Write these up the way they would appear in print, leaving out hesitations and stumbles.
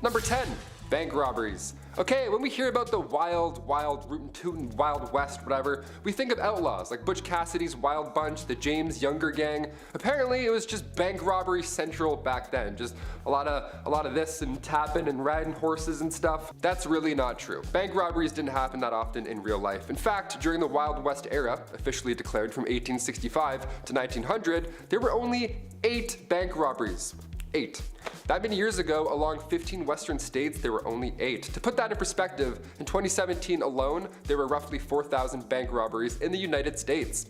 Number 10. Bank robberies. Okay, when we hear about the wild, rootin' tootin' Wild West, whatever, we think of outlaws like Butch Cassidy's Wild Bunch, the James Younger Gang. Apparently, it was just bank robbery central back then. Just a lot of this and tapping and riding horses and stuff. That's really not true. Bank robberies didn't happen that often in real life. In fact, during the Wild West era, officially declared from 1865 to 1900, there were only 8 bank robberies. 8. That many years ago, along 15 western states, there were only 8. To put that in perspective, in 2017 alone, there were roughly 4,000 bank robberies in the United States.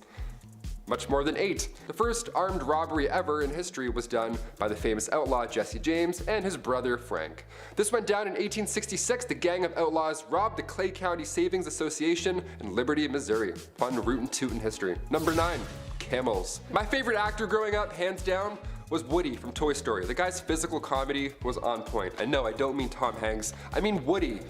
Much more than 8. The first armed robbery ever in history was done by the famous outlaw Jesse James and his brother Frank. This went down in 1866. The gang of outlaws robbed the Clay County Savings Association in Liberty, Missouri. Fun rootin' tootin' history. Number 9. Camels. My favorite actor growing up, hands down, was Woody from Toy Story. The guy's physical comedy was on point. And no, I don't mean Tom Hanks. I mean Woody.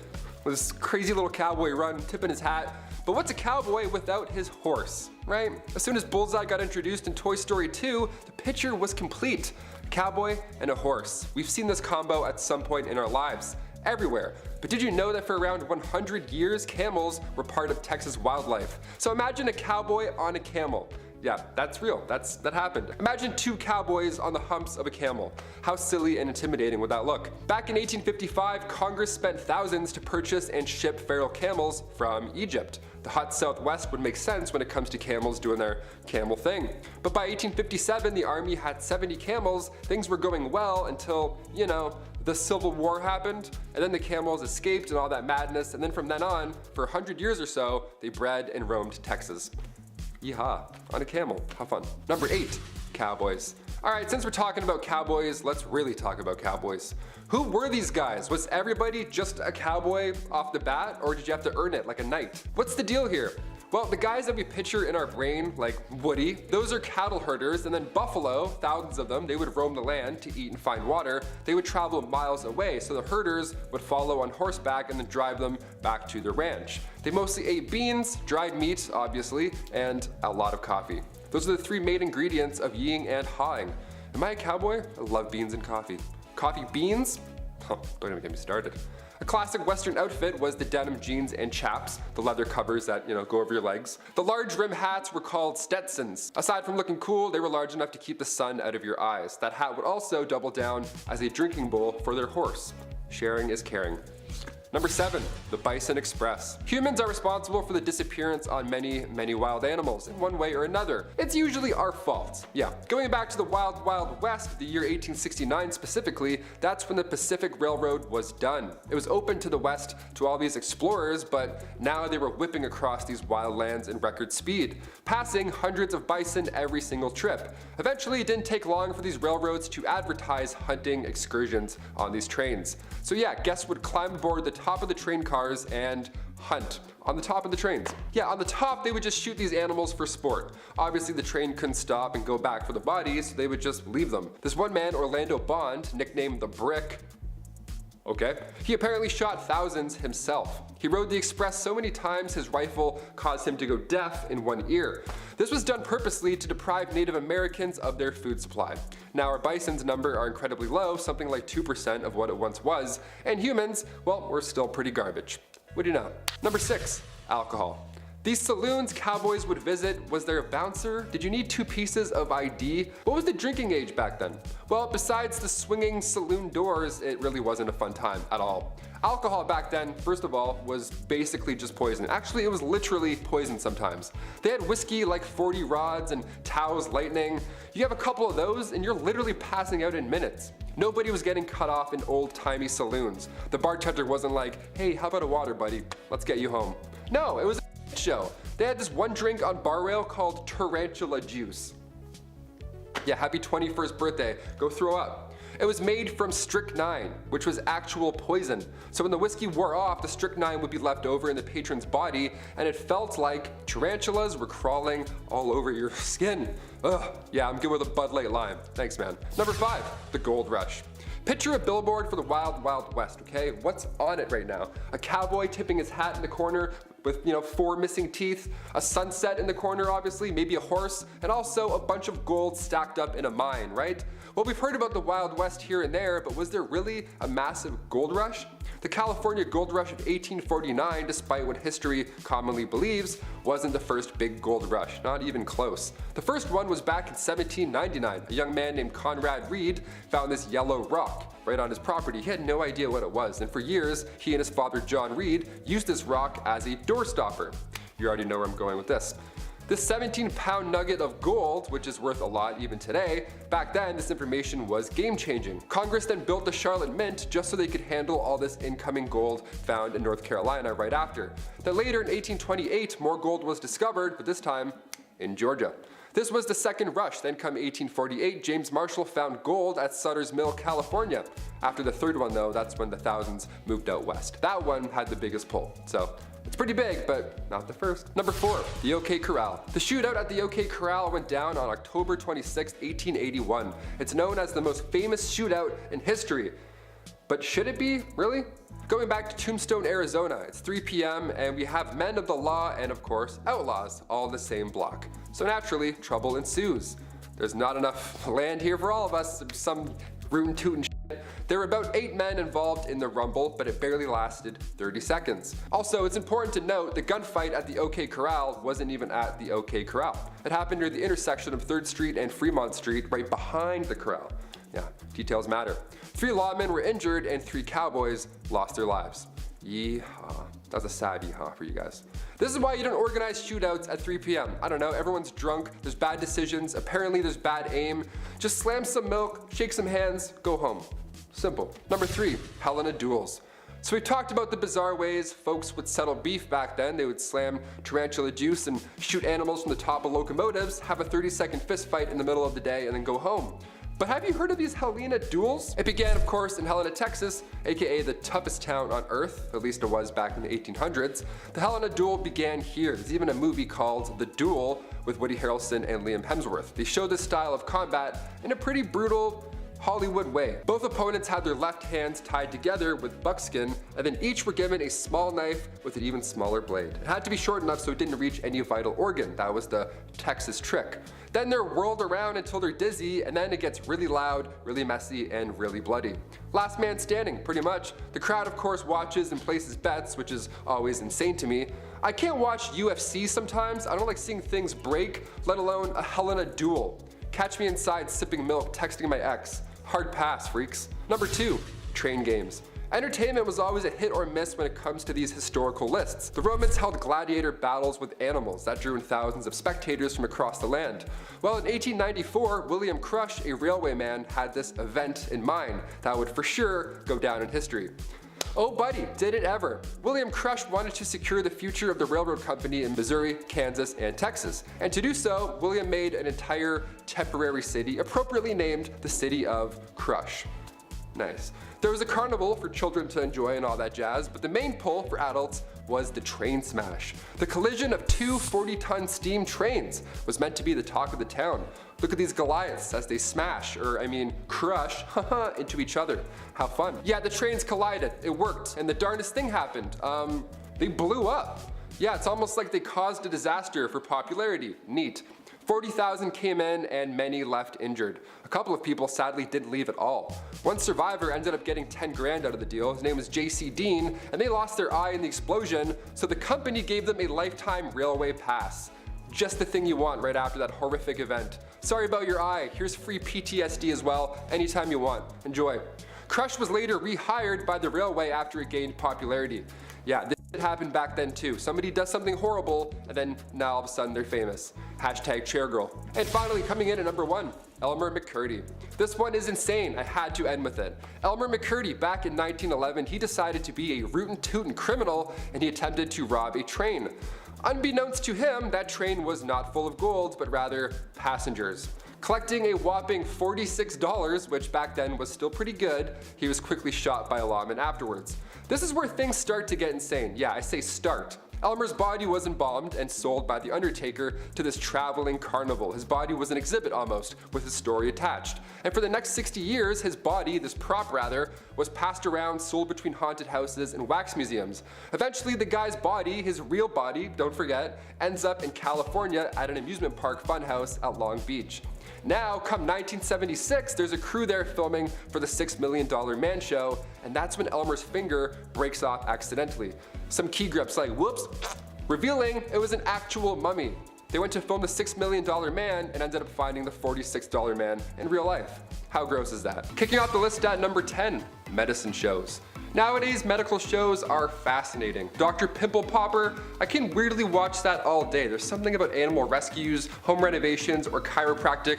With this crazy little cowboy run, tipping his hat. But what's a cowboy without his horse, right? As soon as Bullseye got introduced in Toy Story 2, the picture was complete. A cowboy and a horse. We've seen this combo at some point in our lives. Everywhere. But did you know that for around 100 years, camels were part of Texas wildlife? So imagine a cowboy on a camel. Yeah, that's real. That happened. Imagine 2 cowboys on the humps of a camel. How silly and intimidating would that look? Back in 1855, Congress spent thousands to purchase and ship feral camels from Egypt. The hot Southwest would make sense when it comes to camels doing their camel thing. But by 1857, the army had 70 camels. Things were going well until, you know, the Civil War happened, and then the camels escaped and all that madness, and then from then on, for 100 years or so, they bred and roamed Texas. Yeehaw, on a camel, how fun. Number 8, cowboys. Alright, since we're talking about cowboys, let's really talk about cowboys. Who were these guys? Was everybody just a cowboy off the bat, or did you have to earn it like a knight? What's the deal here? Well, the guys that we picture in our brain, like Woody, those are cattle herders, and then buffalo, thousands of them, they would roam the land to eat and find water. They would travel miles away, so the herders would follow on horseback and then drive them back to their ranch. They mostly ate beans, dried meat, obviously, and a lot of coffee. Those are the 3 main ingredients of yeeing and hawing. Am I a cowboy? I love beans and coffee. Coffee beans? Huh, don't even get me started. A classic Western outfit was the denim jeans and chaps, the leather covers that, go over your legs. The large rim hats were called Stetsons. Aside from looking cool, they were large enough to keep the sun out of your eyes. That hat would also double down as a drinking bowl for their horse. Sharing is caring. Number 7, the Bison Express. Humans are responsible for the disappearance on many wild animals in one way or another. It's usually our fault. Yeah, going back to the Wild West, the year 1869 specifically, that's when the Pacific Railroad was done. It was open to the west to all these explorers, but now they were whipping across these wild lands in record speed, passing hundreds of bison every single trip. Eventually, it didn't take long for these railroads to advertise hunting excursions on these trains. So yeah, guests would climb aboard the top of the train cars and hunt on the top of the trains. Yeah, on the top they would just shoot these animals for sport. Obviously the train couldn't stop and go back for the bodies, so they would just leave them. This one man, Orlando Bond, nicknamed the Brick, okay, he apparently shot thousands himself. He rode the express so many times his rifle caused him to go deaf in one ear. This was done purposely to deprive Native Americans of their food supply. Now our bison's number are incredibly low, something like 2% of what it once was, and humans, well, we're still pretty garbage. What do you know? Number 6, alcohol. These saloons cowboys would visit, was there a bouncer? Did you need 2 pieces of ID? What was the drinking age back then? Well, besides the swinging saloon doors, it really wasn't a fun time at all. Alcohol back then, first of all, was basically just poison. Actually, it was literally poison sometimes. They had whiskey like 40 rods and Tao's Lightning. You have a couple of those and you're literally passing out in minutes. Nobody was getting cut off in old-timey saloons. The bartender wasn't like, hey, how about a water, buddy? Let's get you home. No, it was a show. They had this one drink on bar rail called tarantula juice. Yeah, happy 21st birthday. Go throw up. It was made from strychnine, which was actual poison. So when the whiskey wore off, the strychnine would be left over in the patron's body, and it felt like tarantulas were crawling all over your skin. Ugh, yeah, I'm good with a Bud Light Lime. Thanks, man. Number 5, the gold rush. Picture a billboard for the Wild West, okay? What's on it right now? A cowboy tipping his hat in the corner, with, 4 missing teeth, a sunset in the corner obviously, maybe a horse, and also a bunch of gold stacked up in a mine, right? Well, we've heard about the Wild West here and there, but was there really a massive gold rush? The California gold rush of 1849, despite what history commonly believes, wasn't the first big gold rush, not even close. The first one was back in 1799. A young man named Conrad Reed found this yellow rock right on his property. He had no idea what it was, and for years, he and his father John Reed used this rock as a doorstopper. You already know where I'm going with this. This 17-pound nugget of gold, which is worth a lot even today, back then this information was game-changing. Congress then built the Charlotte Mint just so they could handle all this incoming gold found in North Carolina right after. Then later in 1828, more gold was discovered, but this time in Georgia. This was the second rush. Then come 1848, James Marshall found gold at Sutter's Mill, California. After the third one though, that's when the thousands moved out west. That one had the biggest pull, so it's pretty big, but not the first. Number 4, the OK Corral. The shootout at the OK Corral went down on October 26, 1881. It's known as the most famous shootout in history. But should it be, really? Going back to Tombstone, Arizona, it's 3 p.m. and we have men of the law and of course outlaws all in the same block. So naturally, trouble ensues. There's not enough land here for all of us, some rootin' tootin' shit. There were about 8 men involved in the rumble, but it barely lasted 30 seconds. Also, it's important to note the gunfight at the OK Corral wasn't even at the OK Corral. It happened near the intersection of 3rd Street and Fremont Street, right behind the corral. Yeah, details matter. 3 lawmen were injured and 3 cowboys lost their lives. Yeehaw. That was a sad yeehaw for you guys. This is why you don't organize shootouts at 3 p.m. I don't know, everyone's drunk, there's bad decisions, apparently there's bad aim. Just slam some milk, shake some hands, go home. Simple. Number 3, Helena duels. So we talked about the bizarre ways folks would settle beef back then. They would slam tarantula juice and shoot animals from the top of locomotives, have a 30-second fist fight in the middle of the day, and then go home. But have you heard of these Helena duels? It began, of course, in Helena, Texas, aka the toughest town on earth, at least it was back in the 1800s. The Helena duel began here. There's even a movie called The Duel with Woody Harrelson and Liam Hemsworth. They show this style of combat in a pretty brutal, Hollywood way. Both opponents had their left hands tied together with buckskin, and then each were given a small knife with an even smaller blade. It had to be short enough so it didn't reach any vital organ. That was the Texas trick. Then they're whirled around until they're dizzy, and then it gets really loud, really messy, and really bloody. Last man standing, pretty much. The crowd, of course, watches and places bets, which is always insane to me. I can't watch UFC sometimes. I don't like seeing things break, let alone a Helena duel. Catch me inside sipping milk, texting my ex. Hard pass, freaks. Number 2, train games. Entertainment was always a hit or miss when it comes to these historical lists. The Romans held gladiator battles with animals that drew in thousands of spectators from across the land. Well, in 1894, William Crush, a railwayman, had this event in mind that would for sure go down in history. Oh buddy, did it ever. William Crush wanted to secure the future of the railroad company in Missouri, Kansas, and Texas. And to do so, William made an entire temporary city appropriately named the City of Crush. Nice. There was a carnival for children to enjoy and all that jazz, but the main pull for adults was the train smash. The collision of 2 40-ton steam trains was meant to be the talk of the town. Look at these Goliaths as they smash, crush, into each other. How fun. Yeah, the trains collided, it worked, and the darndest thing happened. They blew up. Yeah, it's almost like they caused a disaster for popularity. Neat. 40,000 came in and many left injured. A couple of people sadly didn't leave at all. One survivor ended up getting 10 grand out of the deal. His name was J.C. Dean, and they lost their eye in the explosion, so the company gave them a lifetime railway pass. Just the thing you want right after that horrific event. Sorry about your eye, here's free PTSD as well, anytime you want. Enjoy. Crush was later rehired by the railway after it gained popularity. Yeah, this happened back then too. Somebody does something horrible, and then now all of a sudden they're famous. Hashtag chairgirl. And finally, coming in at number 1, Elmer McCurdy. This one is insane, I had to end with it. Elmer McCurdy, back in 1911, he decided to be a rootin' tootin' criminal, and he attempted to rob a train. Unbeknownst to him, that train was not full of gold, but rather passengers. Collecting a whopping $46, which back then was still pretty good, he was quickly shot by a lawman afterwards. This is where things start to get insane. Yeah, I say start. Elmer's body was embalmed and sold by the Undertaker to this traveling carnival. His body was an exhibit almost, with his story attached. And for the next 60 years, his body, this prop rather, was passed around, sold between haunted houses and wax museums. Eventually, the guy's body, his real body, don't forget, ends up in California at an amusement park funhouse at Long Beach. Now, come 1976, there's a crew there filming for the $6 Million Man Show, and that's when Elmer's finger breaks off accidentally. Some key grips like, whoops, revealing it was an actual mummy. They went to film the $6 Million Man and ended up finding the $46 man in real life. How gross is that? Kicking off the list at number 10, medicine shows. Nowadays, medical shows are fascinating. Dr. Pimple Popper, I can weirdly watch that all day. There's something about animal rescues, home renovations, or chiropractic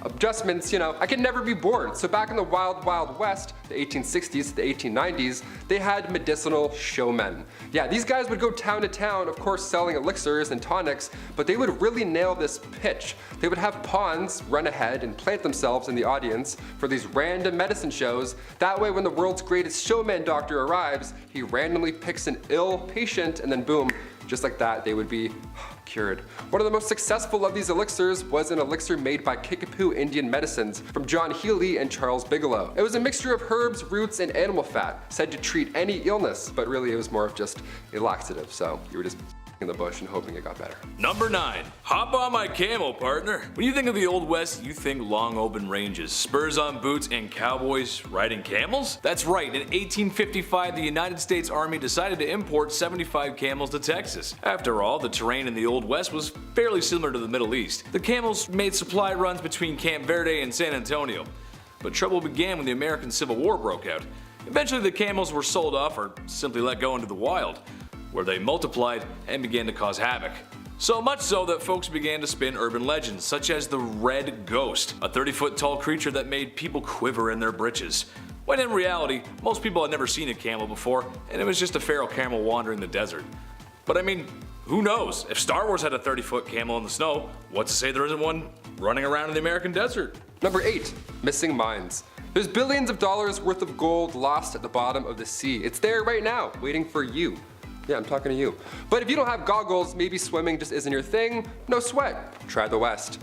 adjustments, you know, I can never be bored. So back in the wild, wild west, the 1860s to the 1890s, they had medicinal showmen. Yeah, these guys would go town to town, of course selling elixirs and tonics, but they would really nail this pitch. They would have pawns run ahead and plant themselves in the audience for these random medicine shows. That way when the world's greatest showman doctor arrives, he randomly picks an ill patient and then boom, just like that, they would be cured. One of the most successful of these elixirs was an elixir made by Kickapoo Indian Medicines from John Healy and Charles Bigelow. It was a mixture of herbs, roots, and animal fat, said to treat any illness, but really it was more of just a laxative, so you were just in the bush and hoping it got better. Number 9. Hop on my camel, partner. When you think of the Old West, you think long open ranges, spurs on boots, and cowboys riding camels? That's right, in 1855 the United States Army decided to import 75 camels to Texas. After all, the terrain in the Old West was fairly similar to the Middle East. The camels made supply runs between Camp Verde and San Antonio. But trouble began when the American Civil War broke out. Eventually the camels were sold off or simply let go into the wild, where they multiplied and began to cause havoc. So much so that folks began to spin urban legends, such as the Red Ghost, a 30-foot tall creature that made people quiver in their britches. When in reality, most people had never seen a camel before, and it was just a feral camel wandering the desert. But I mean, who knows? If Star Wars had a 30-foot camel in the snow, what's to say there isn't one running around in the American desert? Number 8, missing mines. There's billions of dollars worth of gold lost at the bottom of the sea. It's there right now, waiting for you. Yeah, I'm talking to you. But if you don't have goggles, maybe swimming just isn't your thing, no sweat. Try the West.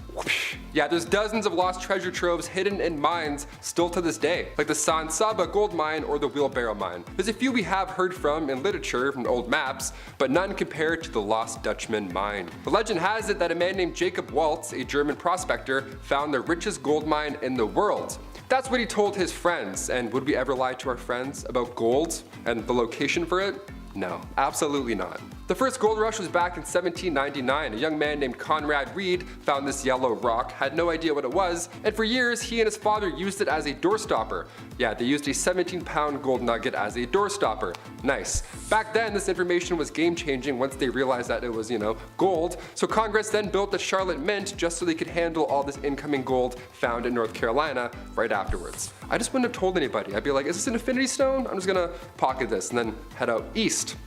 Yeah, there's dozens of lost treasure troves hidden in mines still to this day, like the San Saba gold mine or the Wheelbarrow mine. There's a few we have heard from in literature from old maps, but none compared to the Lost Dutchman mine. The legend has it that a man named Jacob Waltz, a German prospector, found the richest gold mine in the world. That's what he told his friends, and would we ever lie to our friends about gold and the location for it? No, absolutely not. The first gold rush was back in 1799. A young man named Conrad Reed found this yellow rock, had no idea what it was, and for years he and his father used it as a doorstopper. Yeah, they used a 17-pound gold nugget as a doorstopper. Nice. Back then, this information was game-changing once they realized that it was, gold, so Congress then built the Charlotte Mint just so they could handle all this incoming gold found in North Carolina right afterwards. I just wouldn't have told anybody. I'd be like, is this an infinity stone? I'm just gonna pocket this and then head out east.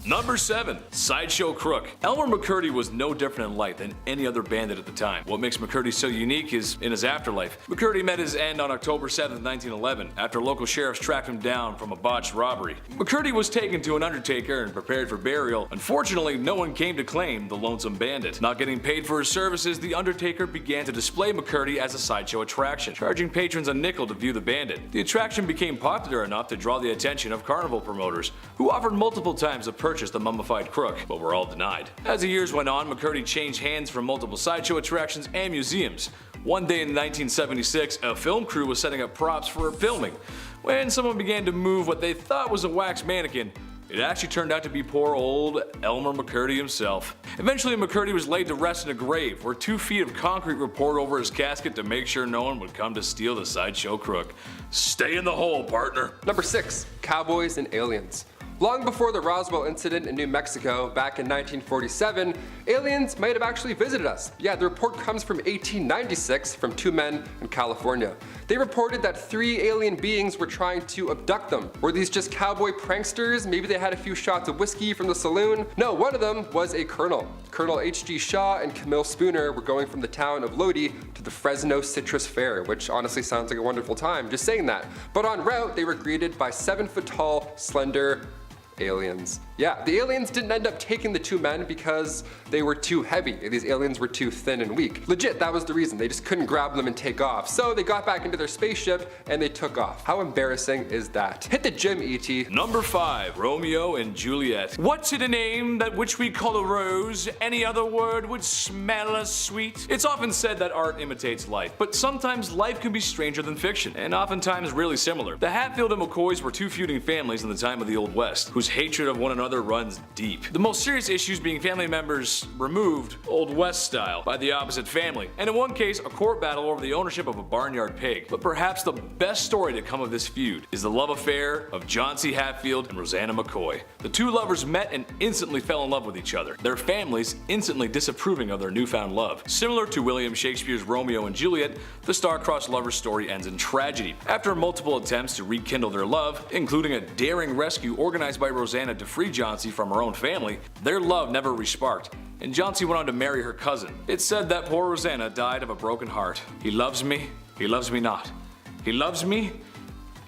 Number 7. Sideshow Crook. Elmer McCurdy was no different in life than any other bandit at the time. What makes McCurdy so unique is in his afterlife. McCurdy met his end on October 7, 1911, after local sheriffs tracked him down from a botched robbery. McCurdy was taken to an undertaker and prepared for burial. Unfortunately, no one came to claim the lonesome bandit. Not getting paid for his services, the undertaker began to display McCurdy as a sideshow attraction, charging patrons a nickel to view the bandit. The attraction became popular enough to draw the attention of carnival promoters, who offered multiple times to purchase the mummified crook, but were all denied. As the years went on, McCurdy changed hands from multiple sideshow attractions and museums. One day in 1976, a film crew was setting up props for filming. When someone began to move what they thought was a wax mannequin, it actually turned out to be poor old Elmer McCurdy himself. Eventually, McCurdy was laid to rest in a grave, where 2 feet of concrete were poured over his casket to make sure no one would come to steal the sideshow crook. Stay in the hole, partner. Number 6. Cowboys and aliens. Long before the Roswell incident in New Mexico back in 1947, aliens might have actually visited us. Yeah, the report comes from 1896 from 2 men in California. They reported that 3 alien beings were trying to abduct them. Were these just cowboy pranksters? Maybe they had a few shots of whiskey from the saloon? No, one of them was a colonel. Colonel H.G. Shaw and Camille Spooner were going from the town of Lodi to the Fresno Citrus Fair, which honestly sounds like a wonderful time, just saying that. But en route, they were greeted by 7-foot tall, slender, Aliens. Yeah, the aliens didn't end up taking the two men because they were too heavy. These aliens were too thin and weak. Legit, that was the reason. They just couldn't grab them and take off. So they got back into their spaceship and they took off. How embarrassing is that? Hit the gym, E.T. Number 5, Romeo and Juliet. What's in a name that which we call a rose? Any other word would smell as sweet? It's often said that art imitates life, but sometimes life can be stranger than fiction, and oftentimes really similar. The Hatfield and McCoys were two feuding families in the time of the Old West, whose hatred of one another runs deep. The most serious issues being family members removed, Old West style, by the opposite family, and in one case, a court battle over the ownership of a barnyard pig. But perhaps the best story to come of this feud is the love affair of John C. Hatfield and Rosanna McCoy. The two lovers met and instantly fell in love with each other, their families instantly disapproving of their newfound love. Similar to William Shakespeare's Romeo and Juliet, the star-crossed lovers story ends in tragedy. After multiple attempts to rekindle their love, including a daring rescue organized by Rosanna to free John C. from her own family, their love never resparked, and John C. went on to marry her cousin. It's said that poor Rosanna died of a broken heart. He loves me not. He loves me,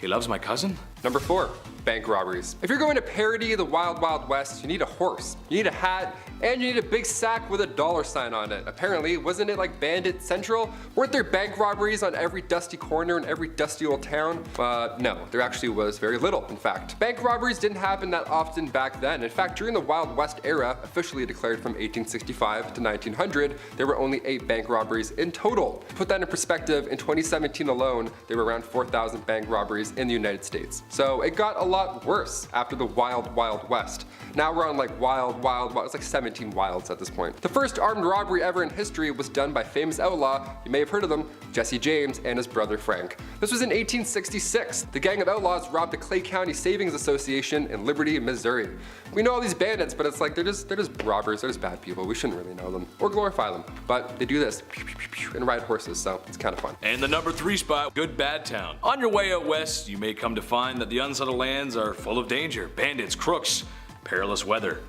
he loves my cousin? Number 4, bank robberies. If you're going to parody the Wild Wild West, you need a horse, you need a hat, and you need a big sack with a $sign on it. Apparently, wasn't it like Bandit Central? Weren't there bank robberies on every dusty corner in every dusty old town? No, there actually was very little, in fact. Bank robberies didn't happen that often back then. In fact, during the Wild West era, officially declared from 1865 to 1900, there were only 8 bank robberies in total. To put that in perspective, in 2017 alone, there were around 4,000 bank robberies in the United States. So it got a lot worse after the Wild Wild West. Now we're on like Wild Wild Wild, it's like 17 wilds at this point. The first armed robbery ever in history was done by famous outlaw, you may have heard of them, Jesse James and his brother Frank. This was in 1866. The gang of outlaws robbed the Clay County Savings Association in Liberty, Missouri. We know all these bandits, but it's like they're just robbers, they're just bad people. We shouldn't really know them or glorify them. But they do this and ride horses, so it's kind of fun. And the number 3 spot, Good Bad Town. On your way out west, you may come to find that the unsettled lands are full of danger, bandits, crooks, perilous weather,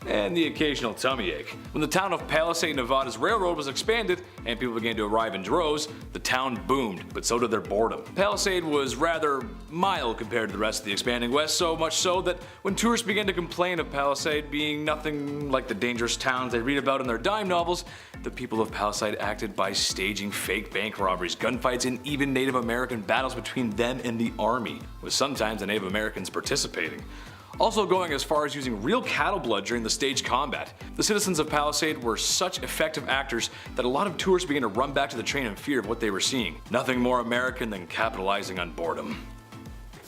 and the occasional tummy ache. When the town of Palisade, Nevada's railroad was expanded and people began to arrive in droves, the town boomed, but so did their boredom. Palisade was rather mild compared to the rest of the expanding West, so much so that when tourists began to complain of Palisade being nothing like the dangerous towns they read about in their dime novels, the people of Palisade acted by staging fake bank robberies, gunfights, and even Native American battles between them and the army, with sometimes the Native Americans participating. Also going as far as using real cattle blood during the staged combat. The citizens of Palisade were such effective actors that a lot of tourists began to run back to the train in fear of what they were seeing. Nothing more American than capitalizing on boredom.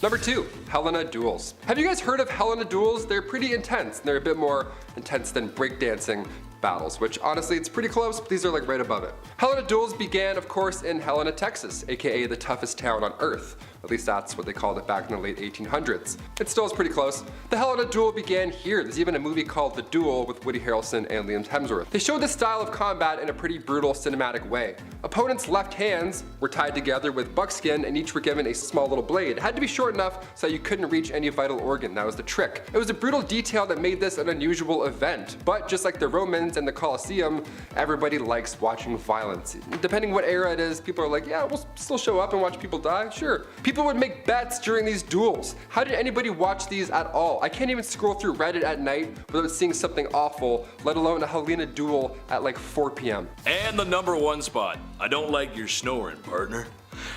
Number 2, Helena duels. Have you guys heard of Helena duels? They're pretty intense, and they're a bit more intense than breakdancing battles, which honestly it's pretty close, but these are like right above it. Helena duels began, of course, in Helena, Texas, aka the toughest town on earth. At least that's what they called it back in the late 1800s. It still is pretty close. The Helena duel began here. There's even a movie called The Duel with Woody Harrelson and Liam Hemsworth. They showed this style of combat in a pretty brutal cinematic way. Opponents' left hands were tied together with buckskin and each were given a small little blade. It had to be short enough so you couldn't reach any vital organ. That was the trick. It was a brutal detail that made this an unusual event. But just like the Romans and the Colosseum, everybody likes watching violence. Depending what era it is, people are like, yeah, we'll still show up and watch people die, sure. People would make bets during these duels. How did anybody watch these at all? I can't even scroll through Reddit at night without seeing something awful, let alone a Helena duel at like 4 p.m. And the number 1 spot, I don't like your snoring, partner.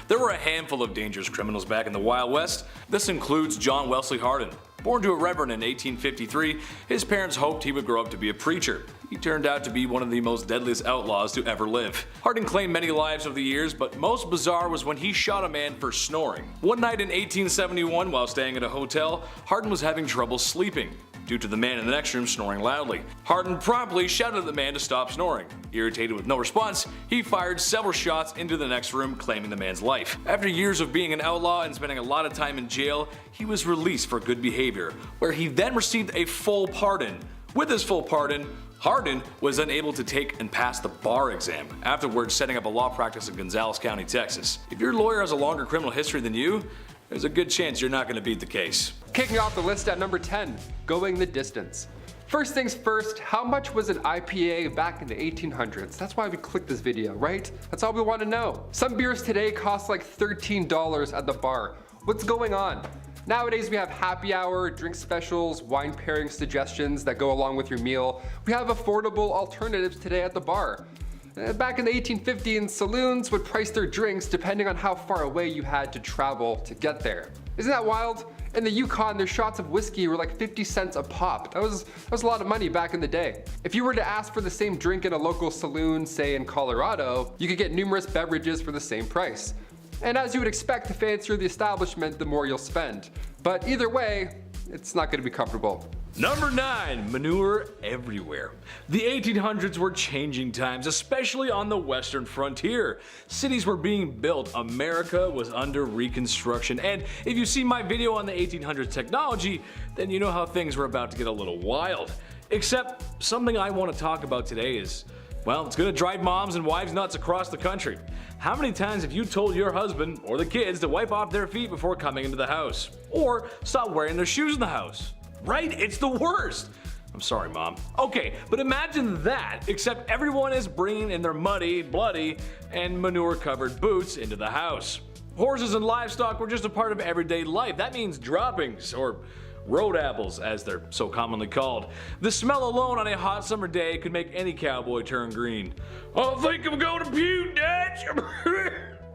There were a handful of dangerous criminals back in the Wild West. This includes John Wesley Hardin. Born to a reverend in 1853, his parents hoped he would grow up to be a preacher. He turned out to be one of the most deadliest outlaws to ever live. Hardin claimed many lives over the years, but most bizarre was when he shot a man for snoring. One night in 1871, while staying at a hotel, Hardin was having trouble sleeping due to the man in the next room snoring loudly. Hardin promptly shouted at the man to stop snoring. Irritated with no response, he fired several shots into the next room, claiming the man's life. After years of being an outlaw and spending a lot of time in jail, he was released for good behavior, where he then received a full pardon. With his full pardon, Hardin was then able to take and pass the bar exam, afterwards setting up a law practice in Gonzales County, Texas. If your lawyer has a longer criminal history than you, there's a good chance you're not going to beat the case. Kicking off the list at number 10, going the distance. First things first, how much was an IPA back in the 1800s? That's why we clicked this video, right? That's all we want to know. Some beers today cost like $13 at the bar. What's going on? Nowadays we have happy hour, drink specials, wine pairing suggestions that go along with your meal. We have affordable alternatives today at the bar. Back in the 1850s, saloons would price their drinks depending on how far away you had to travel to get there. Isn't that wild? In the Yukon, their shots of whiskey were like 50 cents a pop. That was a lot of money back in the day. If you were to ask for the same drink in a local saloon, say in Colorado, you could get numerous beverages for the same price. And as you would expect, the fancier the establishment, the more you'll spend. But either way, it's not going to be comfortable. Number 9. Manure everywhere. The 1800s were changing times, especially on the western frontier. Cities were being built, America was under reconstruction, and if you see my video on the 1800s technology, then you know how things were about to get a little wild. Except something I want to talk about today is, well, it's gonna drive moms and wives nuts across the country. How many times have you told your husband or the kids to wipe off their feet before coming into the house? Or stop wearing their shoes in the house? Right? It's the worst. I'm sorry, Mom. Okay, but imagine that, except everyone is bringing in their muddy, bloody, and manure-covered boots into the house. Horses and livestock were just a part of everyday life. That means droppings, or road apples, as they're so commonly called. The smell alone on a hot summer day could make any cowboy turn green. I think I'm going to puke, Dad.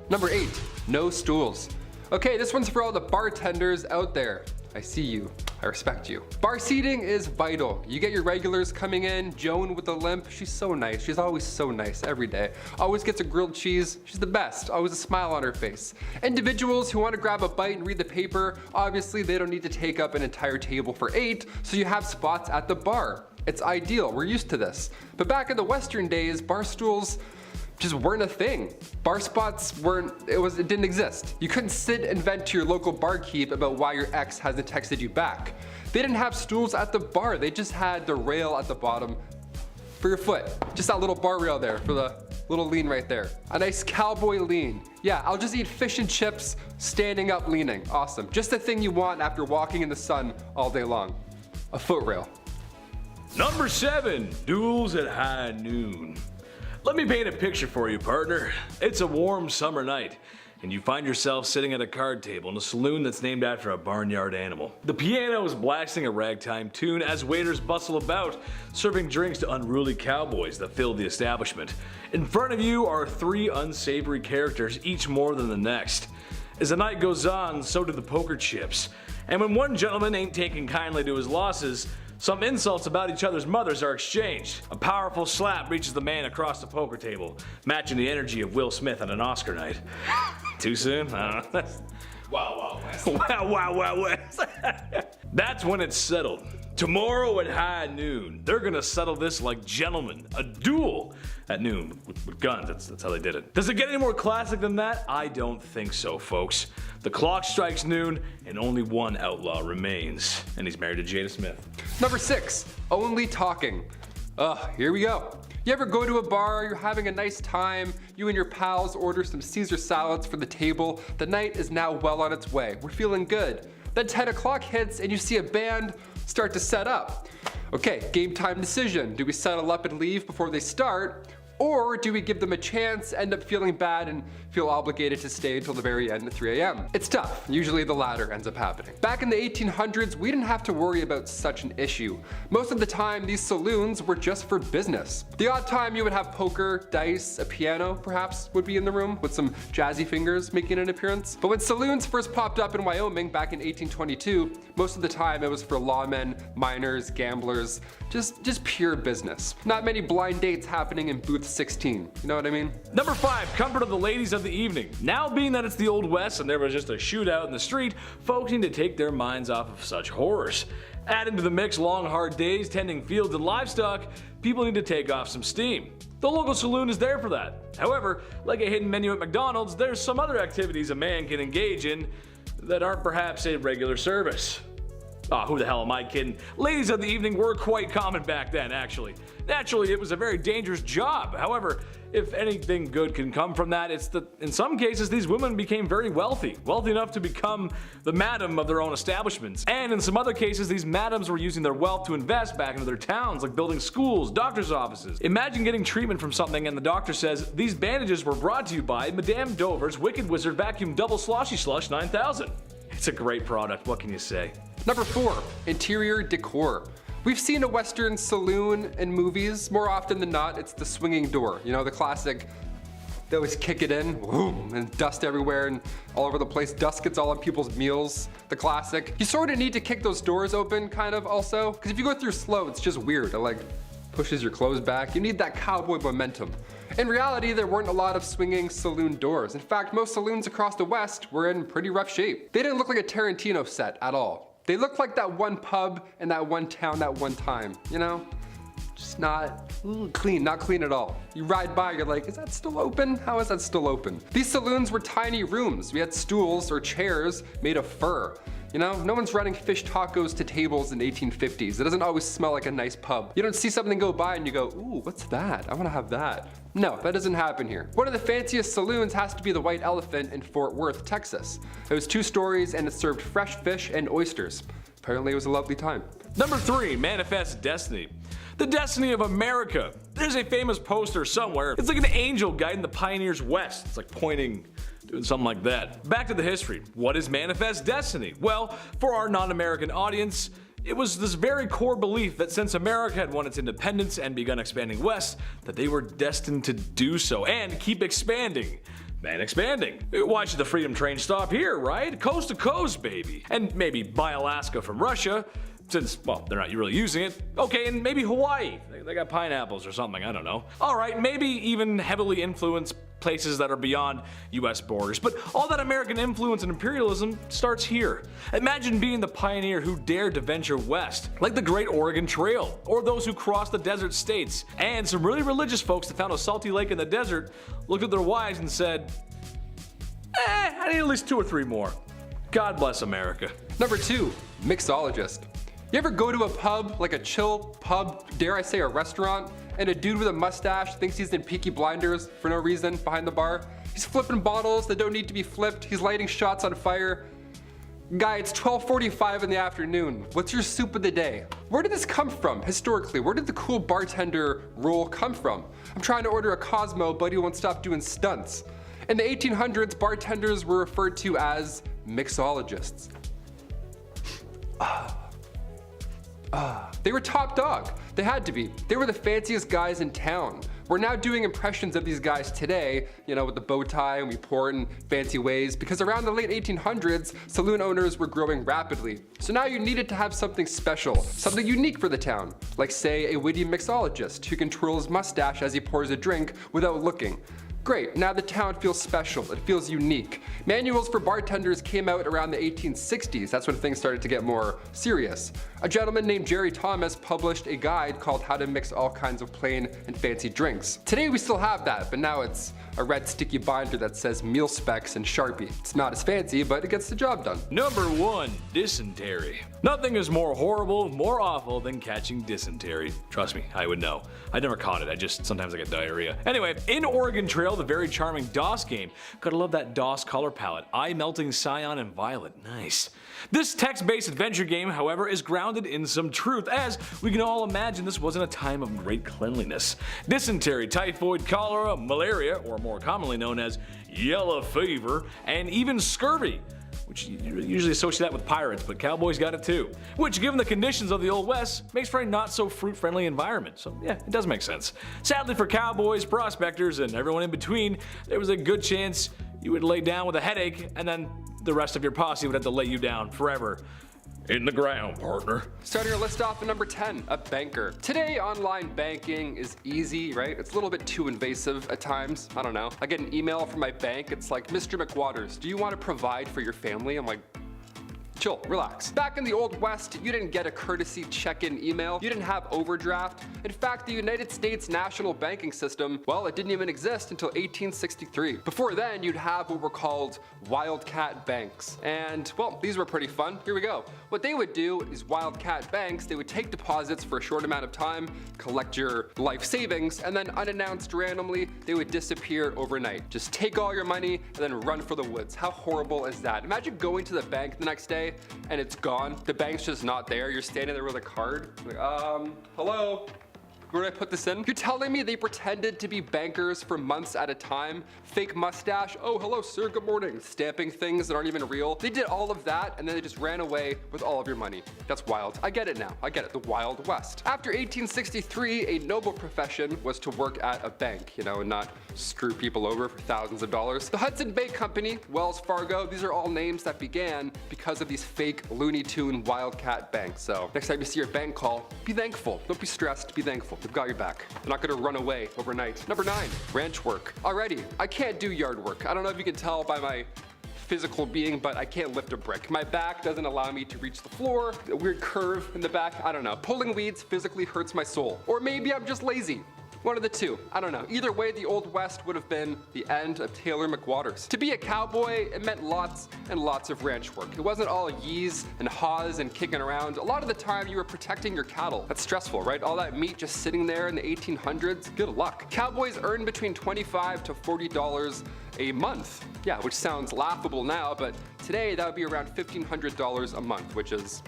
Number 8, no stools. Okay, this one's for all the bartenders out there. I see you. I respect you. Bar seating is vital. You get your regulars coming in. Joan with the limp, she's so nice. She's always so nice every day. Always gets a grilled cheese. She's the best. Always a smile on her face. Individuals who want to grab a bite and read the paper, obviously they don't need to take up an entire table for 8, so you have spots at the bar. It's ideal. We're used to this. But back in the Western days, bar stools just weren't a thing. Bar spots it didn't exist. You couldn't sit and vent to your local barkeep about why your ex hasn't texted you back. They didn't have stools at the bar. They just had the rail at the bottom for your foot. Just that little bar rail there for the little lean right there. A nice cowboy lean. Yeah, I'll just eat fish and chips standing up leaning. Awesome. Just the thing you want after walking in the sun all day long. A foot rail. Number 7. Duels at high noon. Let me paint a picture for you, partner. It's a warm summer night, and you find yourself sitting at a card table in a saloon that's named after a barnyard animal. The piano is blasting a ragtime tune as waiters bustle about, serving drinks to unruly cowboys that fill the establishment. In front of you are 3 unsavory characters, each more than the next. As the night goes on, so do the poker chips. And when one gentleman ain't taking kindly to his losses, some insults about each other's mothers are exchanged. A powerful slap reaches the man across the poker table, matching the energy of Will Smith on an Oscar night. Too soon? I don't know. Wow, West. Wow, West. That's when it's settled. Tomorrow at high noon, they're gonna settle this like gentlemen. A duel at noon with guns. That's how they did it. Does it get any more classic than that? I don't think so, folks. The clock strikes noon, and only one outlaw remains, and he's married to Jada Smith. Number 6, only talking. Here we go. You ever go to a bar, you're having a nice time, you and your pals order some Caesar salads for the table, the night is now well on its way, we're feeling good. Then 10 o'clock hits and you see a band start to set up. Okay, game time decision. Do we settle up and leave before they start? Or do we give them a chance, end up feeling bad, and feel obligated to stay until the very end at 3 a.m.? It's tough. Usually the latter ends up happening. Back in the 1800s, we didn't have to worry about such an issue. Most of the time, these saloons were just for business. The odd time you would have poker, dice, a piano, perhaps, would be in the room, with some jazzy fingers making an appearance. But when saloons first popped up in Wyoming back in 1822, most of the time it was for lawmen, miners, gamblers, just pure business. Not many blind dates happening in booth 16, you know what I mean? Number 5, comfort of the ladies of the evening. Now being that it's the Old West and there was just a shootout in the street, folks need to take their minds off of such horrors. Add into the mix long hard days tending fields and livestock, people need to take off some steam. The local saloon is there for that. However, like a hidden menu at McDonald's, there's some other activities a man can engage in that aren't perhaps a regular service. Who the hell am I kidding? Ladies of the evening were quite common back then, actually. Naturally, it was a very dangerous job. However, if anything good can come from that, it's that in some cases these women became very wealthy enough to become the madam of their own establishments. And in some other cases, these madams were using their wealth to invest back into their towns, like building schools, doctor's offices. Imagine getting treatment from something and the doctor says, "These bandages were brought to you by Madame Dover's Wicked Wizard Vacuum Double Sloshy Slush 9000. It's a great product, what can you say? Number 4, interior decor. We've seen a Western saloon in movies. More often than not, it's the swinging door. You know, the classic, they always kick it in, boom, and dust everywhere and all over the place. Dust gets all on people's meals, the classic. You sort of need to kick those doors open, kind of, also. Because if you go through slow, it's just weird. It like pushes your clothes back. You need that cowboy momentum. In reality, there weren't a lot of swinging saloon doors. In fact, most saloons across the West were in pretty rough shape. They didn't look like a Tarantino set at all. They looked like that one pub in that one town that one time, you know? Just not clean, not clean at all. You ride by, you're like, is that still open? How is that still open? These saloons were tiny rooms. We had stools or chairs made of fur. You know, no one's running fish tacos to tables in 1850s. It doesn't always smell like a nice pub. You don't see something go by and you go, ooh, what's that? I wanna have that. No, that doesn't happen here. One of the fanciest saloons has to be the White Elephant in Fort Worth, Texas. It was 2 stories and it served fresh fish and oysters. Apparently it was a lovely time. Number 3, manifest destiny. The destiny of America. There's a famous poster somewhere. It's like an angel guiding the pioneers west. It's like pointing, doing something like that. Back to the history. What is manifest destiny? Well, for our non-American audience, it was this very core belief that since America had won its independence and begun expanding west, that they were destined to do so and keep expanding. And expanding. Why should the freedom train stop here, right? Coast to coast, baby. And maybe buy Alaska from Russia, since, well, they're not really using it. Okay, and maybe Hawaii. They got pineapples or something, I don't know. Alright, maybe even heavily influenced places that are beyond US borders. But all that American influence and imperialism starts here. Imagine being the pioneer who dared to venture west, like the Great Oregon Trail, or those who crossed the desert states. And some really religious folks that found a salty lake in the desert looked at their wives and said, I need at least 2 or 3 more. God bless America. Number 2, mixologist. You ever go to a pub, like a chill pub, dare I say a restaurant, and a dude with a mustache thinks he's in Peaky Blinders for no reason behind the bar? He's flipping bottles that don't need to be flipped, he's lighting shots on fire. Guy, it's 12:45 in the afternoon. What's your soup of the day? Where did this come from, historically? Where did the cool bartender role come from? I'm trying to order a Cosmo, but he won't stop doing stunts. In the 1800s, bartenders were referred to as mixologists. They were top dog. They had to be. They were the fanciest guys in town. We're now doing impressions of these guys today, you know, with the bow tie, and we pour it in fancy ways, because around the late 1800s, saloon owners were growing rapidly. So now you needed to have something special, something unique for the town, like say a witty mixologist who can twirl his mustache as he pours a drink without looking. Great, now the town feels special, it feels unique. Manuals for bartenders came out around the 1860s, that's when things started to get more serious. A gentleman named Jerry Thomas published a guide called How to Mix All Kinds of Plain and Fancy Drinks. Today we still have that, but now it's a red sticky binder that says meal specs and Sharpie. It's not as fancy, but it gets the job done. Number 1, dysentery. Nothing is more horrible, more awful than catching dysentery. Trust me, I would know. I never caught it, sometimes I get diarrhea. Anyway, in Oregon Trail, the very charming DOS game. Gotta love that DOS color palette. Eye-melting cyan and violet. Nice. This text-based adventure game, however, is grounded in some truth, as we can all imagine this wasn't a time of great cleanliness. Dysentery, typhoid, cholera, malaria, or more commonly known as yellow fever, and even scurvy, which you usually associate that with pirates, but cowboys got it too. Which, given the conditions of the Old West, makes for a not so fruit-friendly environment. So yeah, it does make sense. Sadly for cowboys, prospectors, and everyone in between, there was a good chance you would lay down with a headache, and then the rest of your posse would have to lay you down forever. In the ground, partner. Starting our list off at number 10, a banker. Today, online banking is easy, right? It's a little bit too invasive at times. I don't know. I get an email from my bank. It's like, Mr. McWaters, do you want to provide for your family? I'm like, chill, relax. Back in the Old West, you didn't get a courtesy check-in email. You didn't have overdraft. In fact, the United States national banking system, well, it didn't even exist until 1863. Before then, you'd have what were called wildcat banks. And, well, these were pretty fun. Here we go. What they would do is wildcat banks, they would take deposits for a short amount of time, collect your life savings, and then unannounced randomly, they would disappear overnight. Just take all your money and then run for the woods. How horrible is that? Imagine going to the bank the next day and it's gone. The bank's just not there. You're standing there with a card. Like, hello? Where did I put this in? You're telling me they pretended to be bankers for months at a time? Fake mustache, oh hello sir, good morning. Stamping things that aren't even real. They did all of that and then they just ran away with all of your money. That's wild. I get it now. I get it. The Wild West. After 1863, a noble profession was to work at a bank, and not screw people over for thousands of dollars. The Hudson Bay Company, Wells Fargo, these are all names that began because of these fake Looney Tune wildcat banks. So next time you see your bank call, be thankful. Don't be stressed, be thankful. They've got your back. They're not gonna run away overnight. Number 9, ranch work. Alrighty, I can't do yard work. I don't know if you can tell by my physical being, but I can't lift a brick. My back doesn't allow me to reach the floor. A weird curve in the back, I don't know. Pulling weeds physically hurts my soul. Or maybe I'm just lazy. One of the two, I don't know. Either way, the Old West would have been the end of Taylor McWaters. To be a cowboy, it meant lots and lots of ranch work. It wasn't all yees and haws and kicking around. A lot of the time you were protecting your cattle. That's stressful, right? All that meat just sitting there in the 1800s, good luck. Cowboys earned between $25 to $40 a month. Yeah, which sounds laughable now, but today that would be around $1,500 a month, which is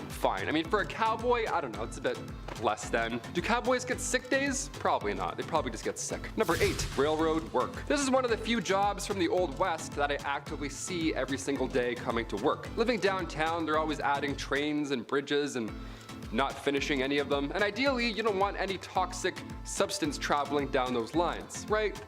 fine. I mean, for a cowboy, I don't know, it's a bit less than. Do cowboys get sick days? Probably not. They probably just get sick. Number 8, railroad work. This is one of the few jobs from the Old West that I actively see every single day coming to work. Living downtown, they're always adding trains and bridges and not finishing any of them. And ideally, you don't want any toxic substance traveling down those lines, right?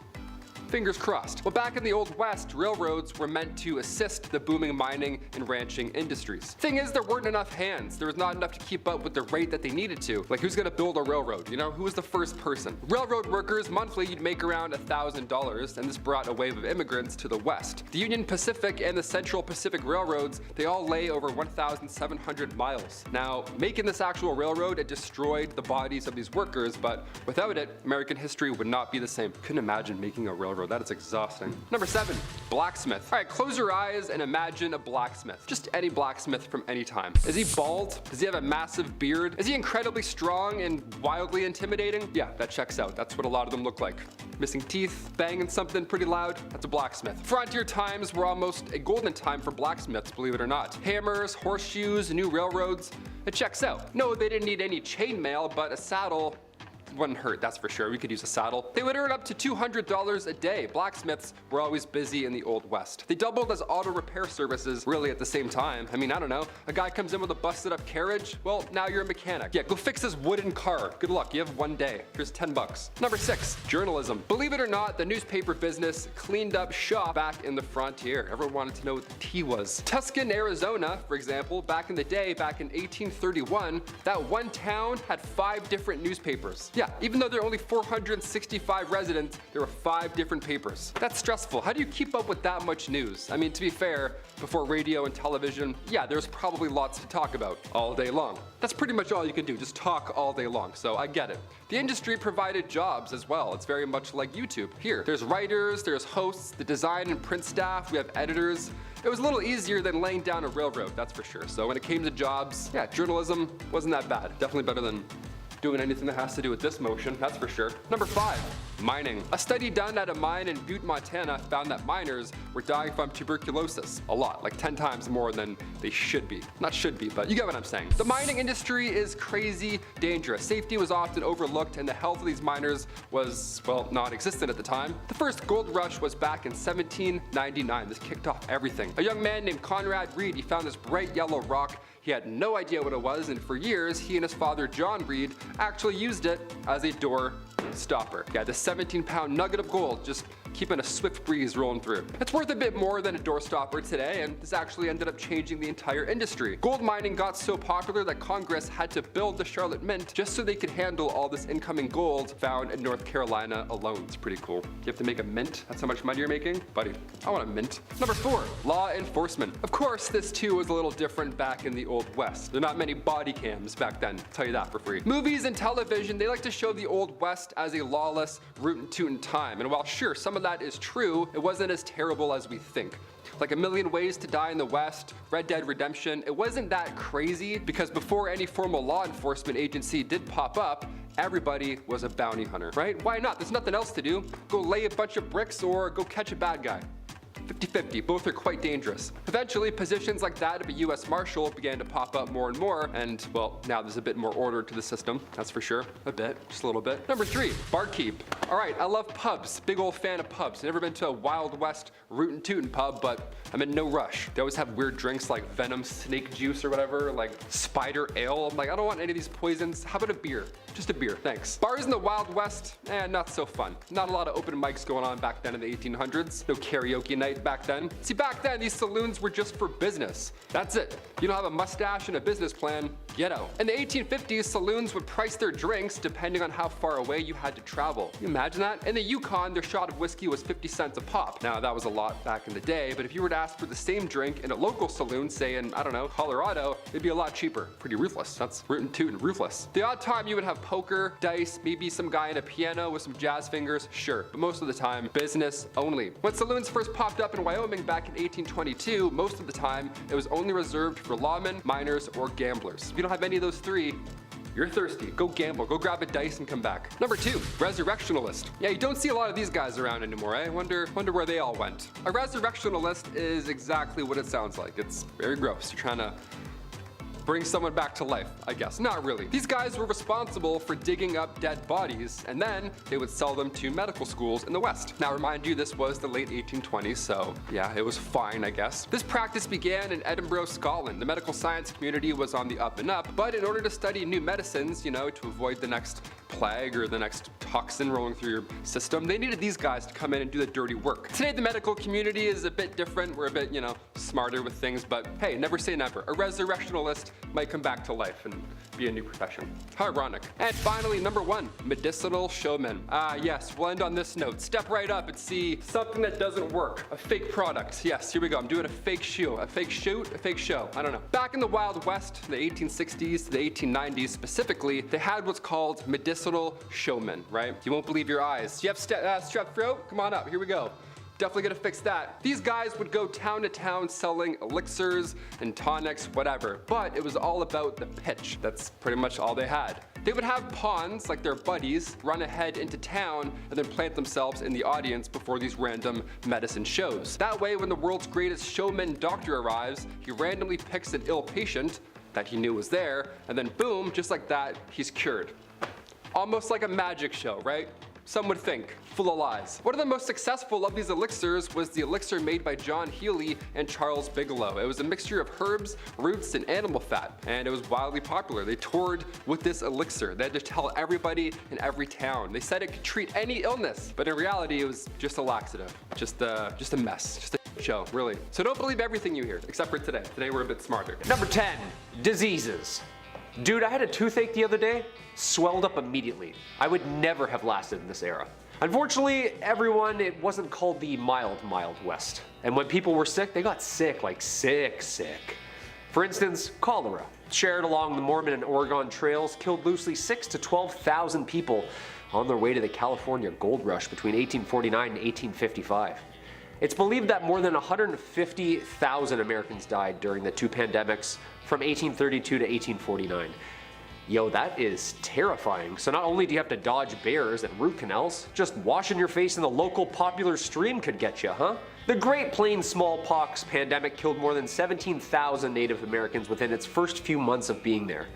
Fingers crossed. Well, back in the Old West, railroads were meant to assist the booming mining and ranching industries. Thing is, there weren't enough hands. There was not enough to keep up with the rate that they needed to. Like, who's gonna build a railroad? Who was the first person? Railroad workers, monthly, you'd make around $1,000, and this brought a wave of immigrants to the West. The Union Pacific and the Central Pacific Railroads, they all lay over 1,700 miles. Now, making this actual railroad, it destroyed the bodies of these workers, but without it, American history would not be the same. Couldn't imagine making a railroad. That is exhausting. Number 7, blacksmith. All right, close your eyes and imagine a blacksmith. Just any blacksmith from any time. Is he bald? Does he have a massive beard? Is he incredibly strong and wildly intimidating? Yeah, that checks out. That's what a lot of them look like. Missing teeth, banging something pretty loud, that's a blacksmith. Frontier times were almost a golden time for blacksmiths, believe it or not. Hammers, horseshoes, new railroads, it checks out. No, they didn't need any chainmail, but a saddle wouldn't hurt, that's for sure. We could use a saddle. They would earn up to $200 a day. Blacksmiths were always busy in the Old West. They doubled as auto repair services really at the same time. I mean, I don't know. A guy comes in with a busted up carriage, well, now you're a mechanic. Yeah, go fix this wooden car. Good luck, you have one day. Here's 10 bucks. Number 6, journalism. Believe it or not, the newspaper business cleaned up shop back in the frontier. Everyone wanted to know what the tea was. Tucson, Arizona, for example, back in the day, back in 1831, that one town had 5 different newspapers. Yeah, even though there are only 465 residents, there were 5 different papers. That's stressful. How do you keep up with that much news? I mean, to be fair, before radio and television, yeah, there's probably lots to talk about all day long. That's pretty much all you can do, just talk all day long, so I get it. The industry provided jobs as well. It's very much like YouTube. Here, there's writers, there's hosts, the design and print staff, we have editors. It was a little easier than laying down a railroad, that's for sure. So when it came to jobs, yeah, journalism wasn't that bad. Definitely better than doing anything that has to do with this motion, that's for sure. Number 5, mining. A study done at a mine in Butte, Montana found that miners were dying from tuberculosis. A lot, like 10 times more than they should be. Not should be, but you get what I'm saying. The mining industry is crazy dangerous. Safety was often overlooked and the health of these miners was, well, non-existent at the time. The first gold rush was back in 1799. This kicked off everything. A young man named Conrad Reed, he found this bright yellow rock. He had no idea what it was, and for years, he and his father, John Reed, actually used it as a door stopper. Yeah, this 17-pound nugget of gold just keeping a swift breeze rolling through. It's worth a bit more than a door stopper today, and this actually ended up changing the entire industry. Gold mining got so popular that Congress had to build the Charlotte Mint just so they could handle all this incoming gold found in North Carolina alone. It's pretty cool. You have to make a mint? That's how much money you're making? Buddy, I want a mint. Number 4, law enforcement. Of course, this too was a little different back in the Old West. There are not many body cams back then, I'll tell you that for free. Movies and television, they like to show the Old West as a lawless, rootin' tootin' time. And while sure, some of that is true, it wasn't as terrible as we think. Like A Million Ways to Die in the West, Red Dead Redemption, it wasn't that crazy because before any formal law enforcement agency did pop up, everybody was a bounty hunter, right? Why not? There's nothing else to do. Go lay a bunch of bricks or go catch a bad guy. 50-50, both are quite dangerous. Eventually, positions like that of a US Marshal began to pop up more and more, and well, now there's a bit more order to the system, that's for sure. A bit, just a little bit. Number 3, barkeep. All right, I love pubs, big old fan of pubs. Never been to a Wild West rootin' tootin' pub, but I'm in no rush. They always have weird drinks like venom snake juice or whatever, like spider ale. I'm like, I don't want any of these poisons. How about a beer? Just a beer, thanks. Bars in the Wild West, not so fun. Not a lot of open mics going on back then in the 1800s. No karaoke night back then. See, back then, these saloons were just for business. That's it. You don't have a mustache and a business plan, get out. In the 1850s, saloons would price their drinks depending on how far away you had to travel. Can you imagine that? In the Yukon, their shot of whiskey was 50 cents a pop. Now, that was a lot back in the day, but if you were to ask for the same drink in a local saloon, say in, I don't know, Colorado, it'd be a lot cheaper. Pretty ruthless. That's rootin' tootin' ruthless. The odd time you would have poker, dice, maybe some guy in a piano with some jazz fingers, sure, but most of the time, business only. When saloons first popped up in Wyoming back in 1822, most of the time, it was only reserved for lawmen, miners, or gamblers. If you don't have any of those three, you're thirsty. Go gamble. Go grab a dice and come back. Number 2, resurrectionalist. Yeah, you don't see a lot of these guys around anymore, eh? Wonder where they all went. A resurrectionalist is exactly what it sounds like. It's very gross. You're trying to bring someone back to life, I guess. Not really. These guys were responsible for digging up dead bodies, and then they would sell them to medical schools in the West. Now, remind you, this was the late 1820s, so yeah, it was fine, I guess. This practice began in Edinburgh, Scotland. The medical science community was on the up and up, but in order to study new medicines, you know, to avoid the next plague or the next toxin rolling through your system, they needed these guys to come in and do the dirty work. Today, the medical community is a bit different. We're a bit, you know, smarter with things, but hey, never say never. A resurrectionalist might come back to life and be a new profession. How ironic. And finally, number 1, medicinal showman. Yes, we'll end on this note. Step right up and see something that doesn't work. A fake product. Yes, here we go. I'm doing a fake shoe. A fake shoot? A fake show. I don't know. Back in the Wild West, the 1860s to the 1890s specifically, they had what's called medicinal showmen, right? You won't believe your eyes. You have strep throat? Come on up. Here we go. Definitely gonna fix that. These guys would go town to town selling elixirs and tonics, whatever, but it was all about the pitch. That's pretty much all they had. They would have pawns, like their buddies, run ahead into town and then plant themselves in the audience before these random medicine shows. That way, when the world's greatest showman doctor arrives, he randomly picks an ill patient that he knew was there, and then boom, just like that, he's cured. Almost like a magic show, right? Some would think. Full of lies. One of the most successful of these elixirs was the elixir made by John Healy and Charles Bigelow. It was a mixture of herbs, roots, and animal fat, and it was wildly popular. They toured with this elixir. They had to tell everybody in every town. They said it could treat any illness, but in reality, it was just a laxative. Just a mess. Just a show, really. So don't believe everything you hear, except for today. Today we're a bit smarter. Number 10, diseases. Dude, I had a toothache the other day, swelled up immediately. I would never have lasted in this era. Unfortunately, everyone, it wasn't called the mild West. And when people were sick, they got sick, like sick. For instance, cholera, shared along the Mormon and Oregon trails, killed loosely 6,000 to 12,000 people on their way to the California gold rush between 1849 and 1855. It's believed that more than 150,000 Americans died during the two pandemics from 1832 to 1849. Yo, that is terrifying. So not only do you have to dodge bears and root canals, just washing your face in the local popular stream could get you, huh? The Great Plains smallpox pandemic killed more than 17,000 Native Americans within its first few months of being there.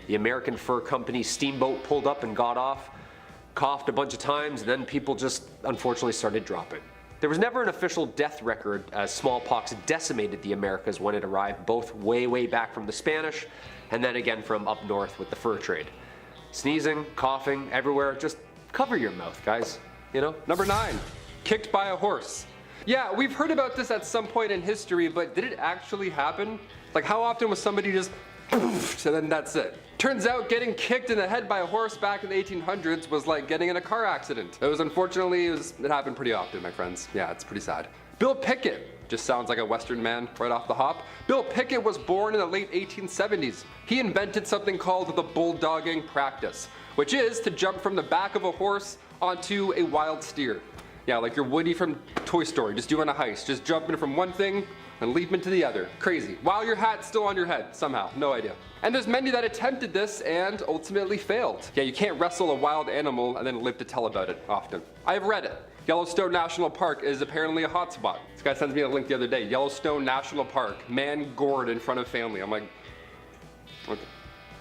The American Fur Company steamboat pulled up and got off, coughed a bunch of times, and then people just unfortunately started dropping. There was never an official death record as smallpox decimated the Americas when it arrived, both way back from the Spanish and then again from up north with the fur trade. Sneezing, coughing, everywhere, just cover your mouth, guys, you know? Number 9, kicked by a horse. Yeah, we've heard about this at some point in history, but did it actually happen? Like, how often was somebody just poof, and then that's it? Turns out getting kicked in the head by a horse back in the 1800s was like getting in a car accident. It happened pretty often, my friends. Yeah, it's pretty sad. Bill Pickett, just sounds like a Western man right off the hop. Bill Pickett was born in the late 1870s. He invented something called the bulldogging practice, which is to jump from the back of a horse onto a wild steer. Yeah, like your Woody from Toy Story, just doing a heist, just jumping from one thing and leap into the other. Crazy. While your hat's still on your head, somehow. No idea. And there's many that attempted this and ultimately failed. Yeah, you can't wrestle a wild animal and then live to tell about it often. I've read it. Yellowstone National Park is apparently a hotspot. This guy sends me a link the other day. Yellowstone National Park. Man gored in front of family. I'm like, okay.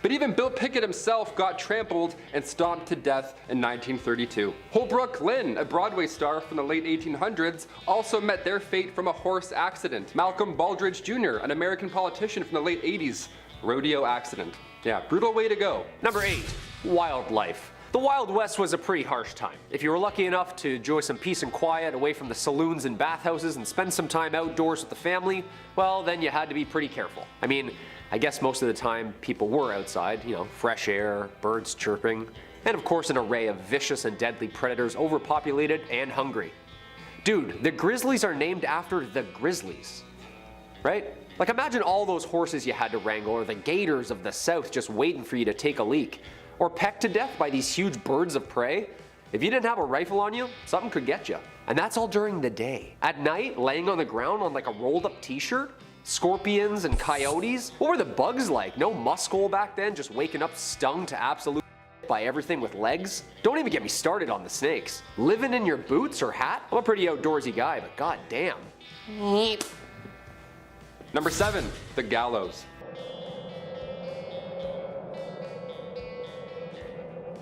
But even Bill Pickett himself got trampled and stomped to death in 1932. Holbrook Lynn, a Broadway star from the late 1800s, also met their fate from a horse accident. Malcolm Baldrige Jr., an American politician from the late 80s, rodeo accident. Yeah, brutal way to go. Number 8. Wildlife. The Wild West was a pretty harsh time. If you were lucky enough to enjoy some peace and quiet away from the saloons and bathhouses and spend some time outdoors with the family, well, then you had to be pretty careful. I mean, I guess most of the time people were outside, fresh air, birds chirping, and of course an array of vicious and deadly predators, overpopulated and hungry. Dude, the grizzlies are named after the grizzlies, right? Like imagine all those horses you had to wrangle, or the gators of the south just waiting for you to take a leak, or pecked to death by these huge birds of prey. If you didn't have a rifle on you, something could get you. And that's all during the day. At night, laying on the ground on like a rolled up t-shirt, scorpions and coyotes? What were the bugs like? No muskole back then, just waking up stung to absolute by everything with legs? Don't even get me started on the snakes. Living in your boots or hat? I'm a pretty outdoorsy guy, but god damn. Number 7, the gallows.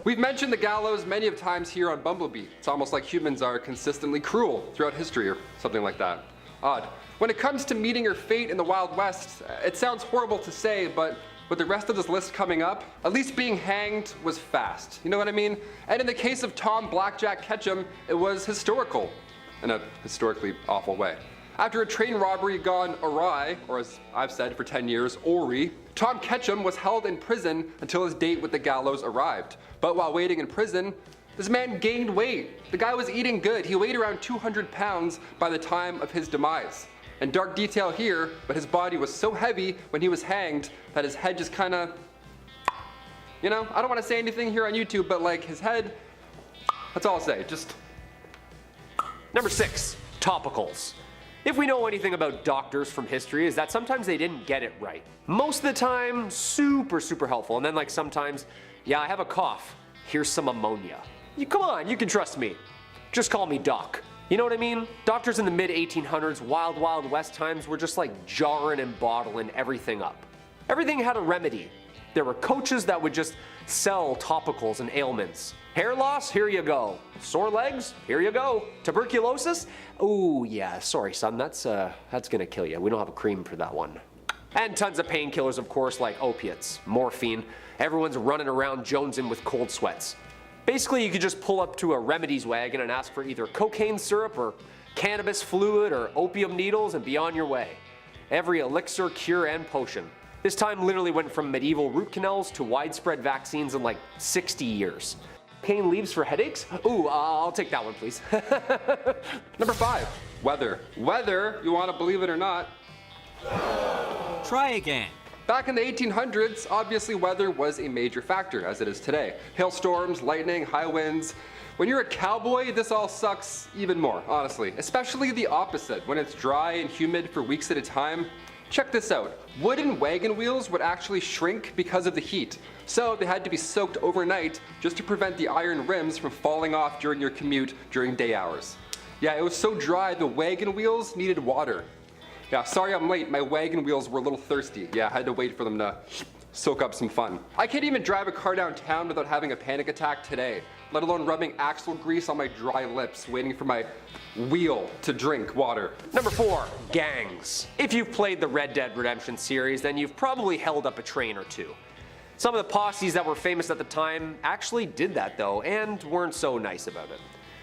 We've mentioned the gallows many of times here on BumbleBee. It's almost like humans are consistently cruel throughout history or something like that. Odd. When it comes to meeting your fate in the Wild West, it sounds horrible to say, but with the rest of this list coming up, at least being hanged was fast. You know what I mean? And in the case of Tom Blackjack Ketchum, it was historical in a historically awful way. After a train robbery gone awry, or as I've said for 10 years, Ori, Tom Ketchum was held in prison until his date with the gallows arrived. But while waiting in prison, this man gained weight. The guy was eating good. He weighed around 200 pounds by the time of his demise. And dark detail here, but his body was so heavy when he was hanged that his head just kinda, I don't want to say anything here on YouTube, but like his head, that's all I'll say, just. Number 6, topicals. If we know anything about doctors from history, is that sometimes they didn't get it right. Most of the time, super helpful, and then like sometimes, yeah, I have a cough, here's some ammonia. Come on, you can trust me. Just call me Doc. You know what I mean? Doctors in the mid-1800s, wild west times were just like jarring and bottling everything up. Everything had a remedy. There were coaches that would just sell topicals and ailments. Hair loss? Here you go. Sore legs? Here you go. Tuberculosis? Ooh, yeah, sorry son, that's gonna kill you. We don't have a cream for that one. And tons of painkillers, of course, like opiates, morphine. Everyone's running around jonesing with cold sweats. Basically, you could just pull up to a remedies wagon and ask for either cocaine syrup or cannabis fluid or opium needles and be on your way. Every elixir, cure, and potion. This time literally went from medieval root canals to widespread vaccines in like 60 years. Pain leaves for headaches? Ooh, I'll take that one, please. Number 5, weather. Weather, you want to believe it or not. Try again. Back in the 1800s, obviously weather was a major factor, as it is today. Hailstorms, lightning, high winds. When you're a cowboy, this all sucks even more, honestly. Especially the opposite, when it's dry and humid for weeks at a time. Check this out. Wooden wagon wheels would actually shrink because of the heat. So they had to be soaked overnight just to prevent the iron rims from falling off during your commute during day hours. Yeah, it was so dry the wagon wheels needed water. Yeah, sorry I'm late, my wagon wheels were a little thirsty. Yeah, I had to wait for them to soak up some fun. I can't even drive a car downtown without having a panic attack today, let alone rubbing axle grease on my dry lips, waiting for my wheel to drink water. Number 4, gangs. If you've played the Red Dead Redemption series, then you've probably held up a train or two. Some of the posses that were famous at the time actually did that though, and weren't so nice about it.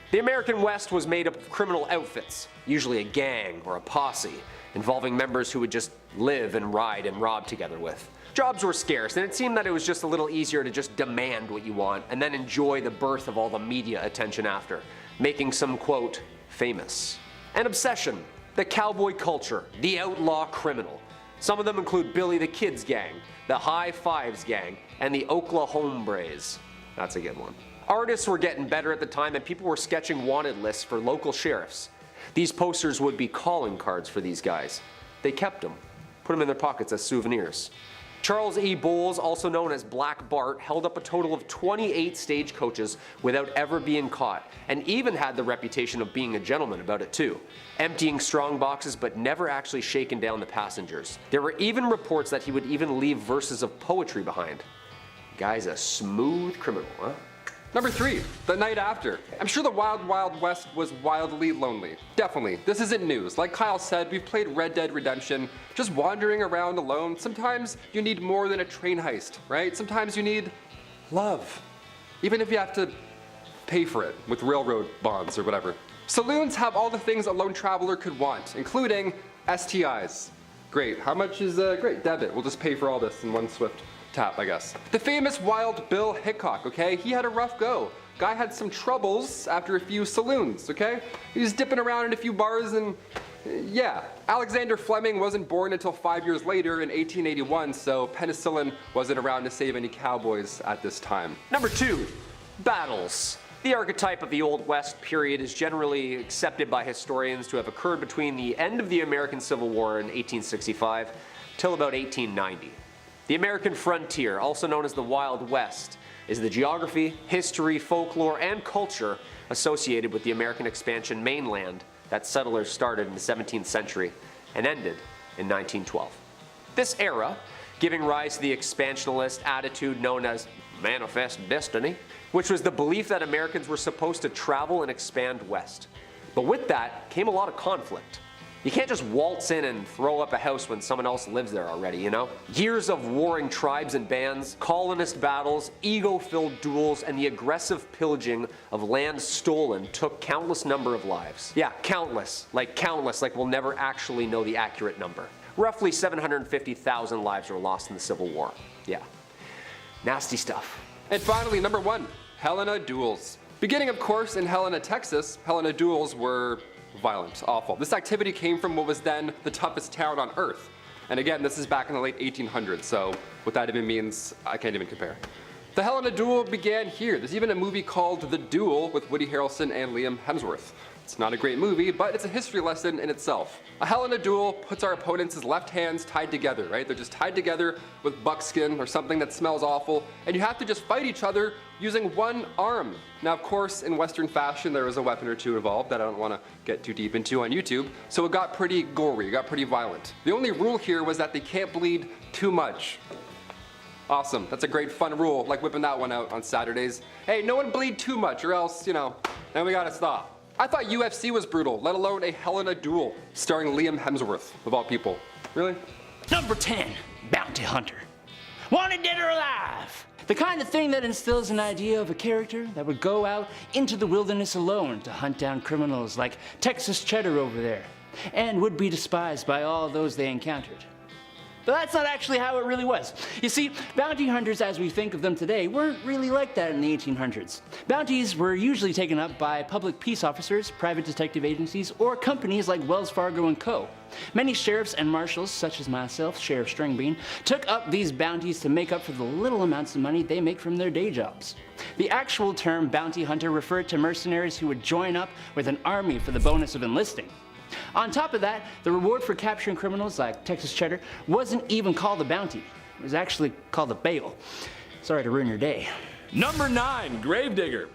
The American West was made up of criminal outfits, usually a gang or a posse, involving members who would just live and ride and rob together with. Jobs were scarce, and it seemed that it was just a little easier to just demand what you want and then enjoy the birth of all the media attention after, making some, quote, famous. An obsession, the cowboy culture, the outlaw criminal. Some of them include Billy the Kid's gang, the High Fives gang, and the Oklahombres. That's a good one. Artists were getting better at the time, and people were sketching wanted lists for local sheriffs. These posters would be calling cards for these guys. they kept them, put them in their pockets as souvenirs. Charles E. Bowles, also known as Black Bart, held up a total of 28 stagecoaches without ever being caught, and even had the reputation of being a gentleman about it too, emptying strong boxes but never actually shaking down the passengers. There were even reports that he would even leave verses of poetry behind. Guy's a smooth criminal, huh? Number 3, the night after. I'm sure the Wild Wild West was wildly lonely. Definitely, this isn't news. Like Kyle said, we've played Red Dead Redemption, just wandering around alone. Sometimes you need more than a train heist, right? Sometimes you need love. Even if you have to pay for it with railroad bonds or whatever. Saloons have all the things a lone traveler could want, including STIs. Great, how much is, great, debit. We'll just pay for all this in one swift tap, I guess. The famous Wild Bill Hickok, okay? He had a rough go. Guy had some troubles after a few saloons, okay? He was dipping around in a few bars and yeah. Alexander Fleming wasn't born until 5 years later in 1881, so penicillin wasn't around to save any cowboys at this time. Number 2, battles. The archetype of the Old West period is generally accepted by historians to have occurred between the end of the American Civil War in 1865 till about 1890. The American frontier, also known as the Wild West, is the geography, history, folklore, and culture associated with the American expansion mainland that settlers started in the 17th century and ended in 1912. This era, giving rise to the expansionist attitude known as manifest destiny, which was the belief that Americans were supposed to travel and expand west. But with that came a lot of conflict. You can't just waltz in and throw up a house when someone else lives there already, you know? Years of warring tribes and bands, colonist battles, ego-filled duels, and the aggressive pillaging of land stolen took countless number of lives. Yeah, countless, like we'll never actually know the accurate number. Roughly 750,000 lives were lost in the Civil War. Yeah, nasty stuff. And finally, number 1, Helena duels. Beginning, of course, in Helena, Texas, Helena duels were violent, awful. This activity came from what was then the toughest town on earth. And again, this is back in the late 1800s, so what that even means, I can't even compare. The Helena duel began here. There's even a movie called The Duel with Woody Harrelson and Liam Hemsworth. It's not a great movie, but it's a history lesson in itself. A Helena duel puts our opponents' left hands tied together, right? They're just tied together with buckskin or something that smells awful, and you have to just fight each other using one arm. Now, of course, in Western fashion, there was a weapon or two involved that I don't want to get too deep into on YouTube, so it got pretty gory, it got pretty violent. The only rule here was that they can't bleed too much. Awesome, that's a great fun rule, like whipping that one out on Saturdays. Hey, no one bleed too much or else, you know, then we gotta stop. I thought UFC was brutal, let alone a Helena duel, starring Liam Hemsworth, of all people. Really? Number 10, Bounty Hunter. Wanted dead or alive. The kind of thing that instills an idea of a character that would go out into the wilderness alone to hunt down criminals like Texas Cheddar over there, and would be despised by all those they encountered. But that's not actually how it really was. You see, bounty hunters as we think of them today weren't really like that in the 1800s. Bounties were usually taken up by public peace officers, private detective agencies, or companies like Wells Fargo & Co. Many sheriffs and marshals, such as myself, Sheriff Stringbean, took up these bounties to make up for the little amounts of money they make from their day jobs. The actual term bounty hunter referred to mercenaries who would join up with an army for the bonus of enlisting. On top of that, the reward for capturing criminals like Texas Cheddar wasn't even called a bounty. It was actually called a bail. Sorry to ruin your day. Number 9, Gravedigger.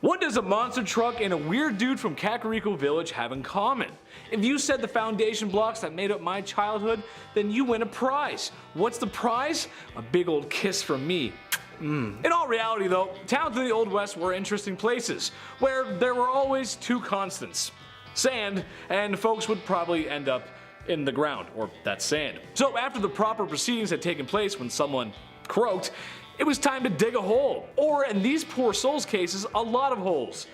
What does a monster truck and a weird dude from Kakariko Village have in common? If you said the foundation blocks that made up my childhood, then you win a prize. What's the prize? A big old kiss from me. In all reality though, towns in the Old West were interesting places, where there were always two constants. Sand, and folks would probably end up in the ground, or that sand. So after the proper proceedings had taken place when someone croaked, it was time to dig a hole, or in these poor souls' cases, a lot of holes.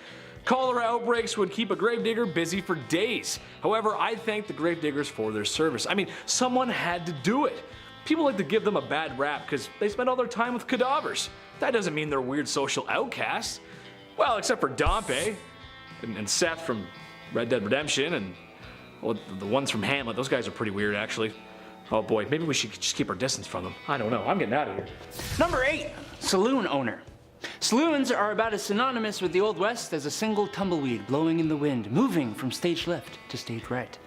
Cholera outbreaks would keep a gravedigger busy for days. However, I thank the gravediggers for their service. I mean, someone had to do it. People like to give them a bad rap because they spend all their time with cadavers. That doesn't mean they're weird social outcasts. Well, except for Dompe and Seth from Red Dead Redemption, and well, the ones from Hamlet, those guys are pretty weird actually. Oh boy, maybe we should just keep our distance from them. I don't know, I'm getting out of here. Number 8, Saloon Owner. Saloons are about as synonymous with the Old West as a single tumbleweed blowing in the wind, moving from stage left to stage right.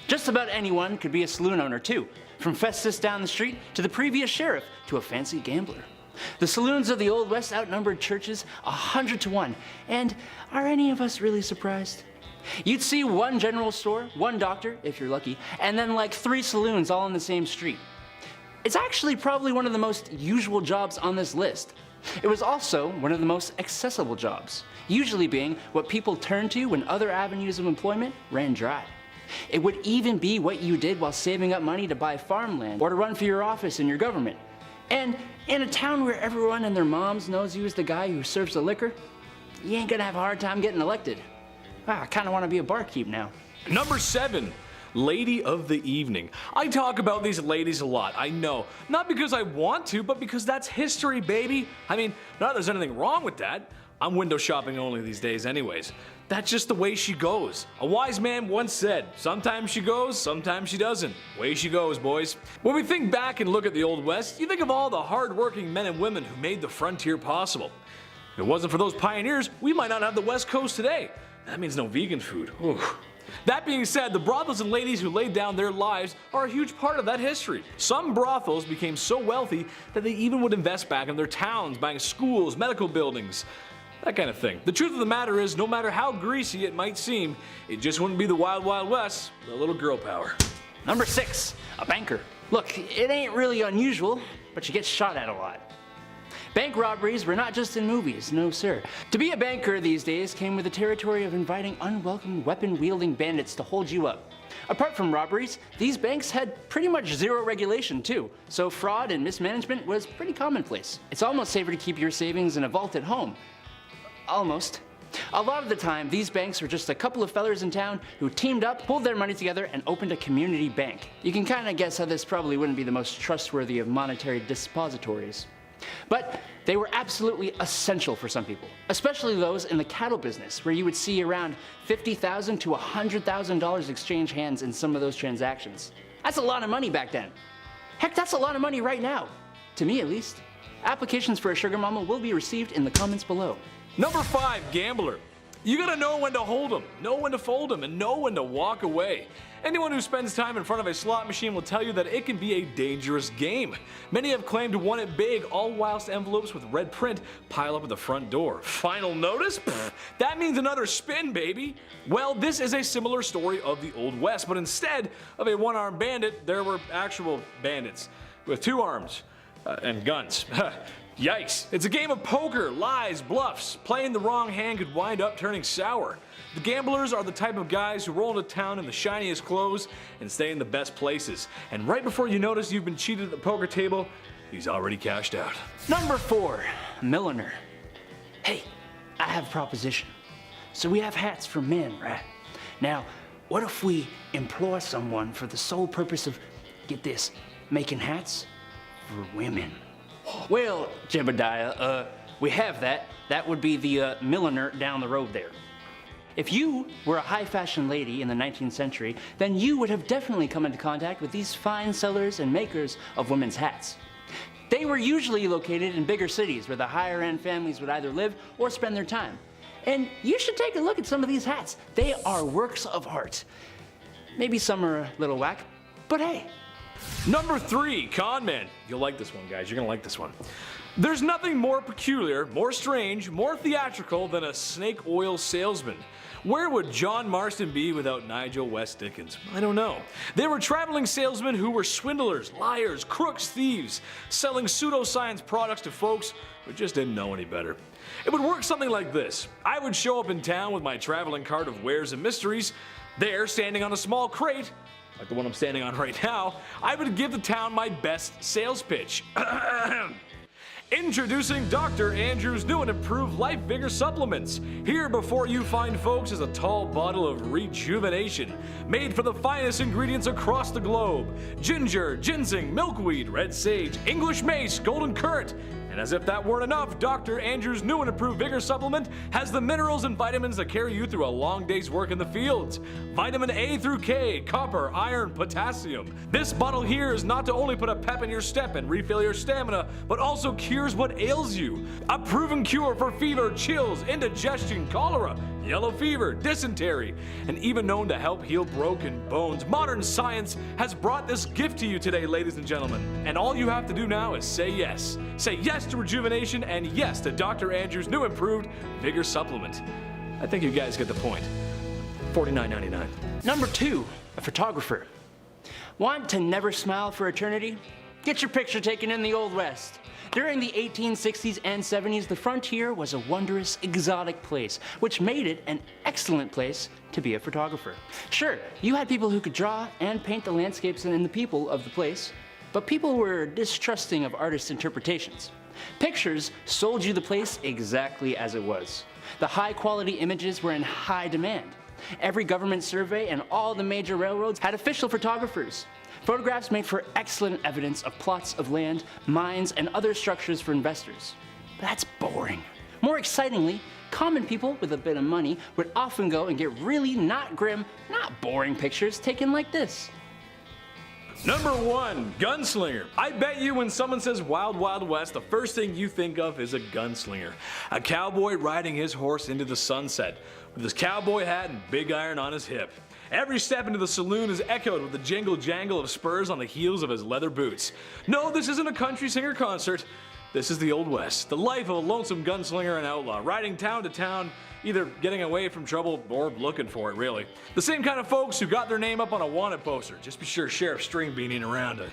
Just about anyone could be a saloon owner too, from Festus down the street to the previous sheriff to a fancy gambler. The saloons of the Old West outnumbered churches 100 to 1, and are any of us really surprised? You'd see one general store, one doctor, if you're lucky, and then like 3 saloons all on the same street. It's actually probably one of the most usual jobs on this list. It was also one of the most accessible jobs, usually being what people turned to when other avenues of employment ran dry. It would even be what you did while saving up money to buy farmland or to run for your office in your government. And in a town where everyone and their moms knows you as the guy who serves the liquor, you ain't gonna have a hard time getting elected. Wow, I kinda wanna be a barkeep now. Number 7. Lady of the evening. I talk about these ladies a lot, I know. Not because I want to, but because that's history, baby. I mean, not that there's anything wrong with that. I'm window shopping only these days anyways. That's just the way she goes. A wise man once said, sometimes she goes, sometimes she doesn't. Way she goes, boys. When we think back and look at the Old West, you think of all the hard-working men and women who made the frontier possible. If it wasn't for those pioneers, we might not have the West Coast today. That means no vegan food. Ooh. That being said, the brothels and ladies who laid down their lives are a huge part of that history. Some brothels became so wealthy that they even would invest back in their towns, buying schools, medical buildings, that kind of thing. The truth of the matter is, no matter how greasy it might seem, it just wouldn't be the Wild Wild West with a little girl power. Number 6, a banker. Look, it ain't really unusual, but you get shot at a lot. Bank robberies were not just in movies, no sir. To be a banker these days came with the territory of inviting unwelcome weapon-wielding bandits to hold you up. Apart from robberies, these banks had pretty much zero regulation too, so fraud and mismanagement was pretty commonplace. It's almost safer to keep your savings in a vault at home. Almost. A lot of the time, these banks were just a couple of fellers in town who teamed up, pulled their money together, and opened a community bank. You can kinda guess how this probably wouldn't be the most trustworthy of monetary depositories. But they were absolutely essential for some people, especially those in the cattle business, where you would see around $50,000 to $100,000 exchange hands in some of those transactions. That's a lot of money back then. Heck, that's a lot of money right now. To me, at least. Applications for a sugar mama will be received in the comments below. Number 5, gambler. You gotta know when to hold 'em, know when to fold 'em, and know when to walk away. Anyone who spends time in front of a slot machine will tell you that it can be a dangerous game. Many have claimed to won it big, all whilst envelopes with red print pile up at the front door. Final notice? Pfft, that means another spin, baby. Well, this is a similar story of the Old West, but instead of a one-armed bandit, there were actual bandits with 2 arms and guns. Yikes. It's a game of poker, lies, bluffs. Playing the wrong hand could wind up turning sour. The gamblers are the type of guys who roll into town in the shiniest clothes and stay in the best places. And right before you notice you've been cheated at the poker table, he's already cashed out. Number 4, milliner. Hey, I have a proposition. So we have hats for men, right? Now, what if we employ someone for the sole purpose of, get this, making hats for women? Well, Jebediah, we have that. That would be the milliner down the road there. If you were a high fashion lady in the 19th century, then you would have definitely come into contact with these fine sellers and makers of women's hats. They were usually located in bigger cities where the higher end families would either live or spend their time. And you should take a look at some of these hats. They are works of art. Maybe some are a little whack, but hey. Number 3, con man. You'll like this one, guys. You're gonna like this one. There's nothing more peculiar, more strange, more theatrical than a snake oil salesman. Where would John Marston be without Nigel West Dickens? I don't know. They were traveling salesmen who were swindlers, liars, crooks, thieves, selling pseudoscience products to folks who just didn't know any better. It would work something like this. I would show up in town with my traveling cart of wares and mysteries. There, standing on a small crate, like the one I'm standing on right now, I would give the town my best sales pitch. Introducing Dr. Andrew's new and improved Life Vigor supplements. Here before you find folks is a tall bottle of rejuvenation, made from the finest ingredients across the globe. Ginger, ginseng, milkweed, red sage, English mace, golden currant. And as if that weren't enough, Dr. Andrew's new and improved Vigor supplement has the minerals and vitamins that carry you through a long day's work in the fields. Vitamin A through K, copper, iron, potassium. This bottle here is not to only put a pep in your step and refill your stamina, but also cures what ails you. A proven cure for fever, chills, indigestion, cholera, yellow fever, dysentery, and even known to help heal broken bones. Modern science has brought this gift to you today, ladies and gentlemen. And all you have to do now is say yes. Say yes to rejuvenation and yes to Dr. Andrews' new improved Vigor Supplement. I think you guys get the point. $49.99. Number 2, a photographer. Want to never smile for eternity? Get your picture taken in the Old West. During the 1860s and 70s, the frontier was a wondrous, exotic place, which made it an excellent place to be a photographer. Sure, you had people who could draw and paint the landscapes and the people of the place, but people were distrusting of artists' interpretations. Pictures sold you the place exactly as it was. The high-quality images were in high demand. Every government survey and all the major railroads had official photographers. Photographs made for excellent evidence of plots of land, mines, and other structures for investors. But that's boring. More excitingly, common people with a bit of money would often go and get really not grim, not boring pictures taken like this. Number 1, gunslinger. I bet you when someone says Wild Wild West, the first thing you think of is a gunslinger. A cowboy riding his horse into the sunset with his cowboy hat and big iron on his hip. Every step into the saloon is echoed with the jingle jangle of spurs on the heels of his leather boots. No, this isn't a country singer concert. This is the Old West, the life of a lonesome gunslinger and outlaw, riding town to town, either getting away from trouble or looking for it, really. The same kind of folks who got their name up on a wanted poster. Just be sure Sheriff Stringbean ain't around to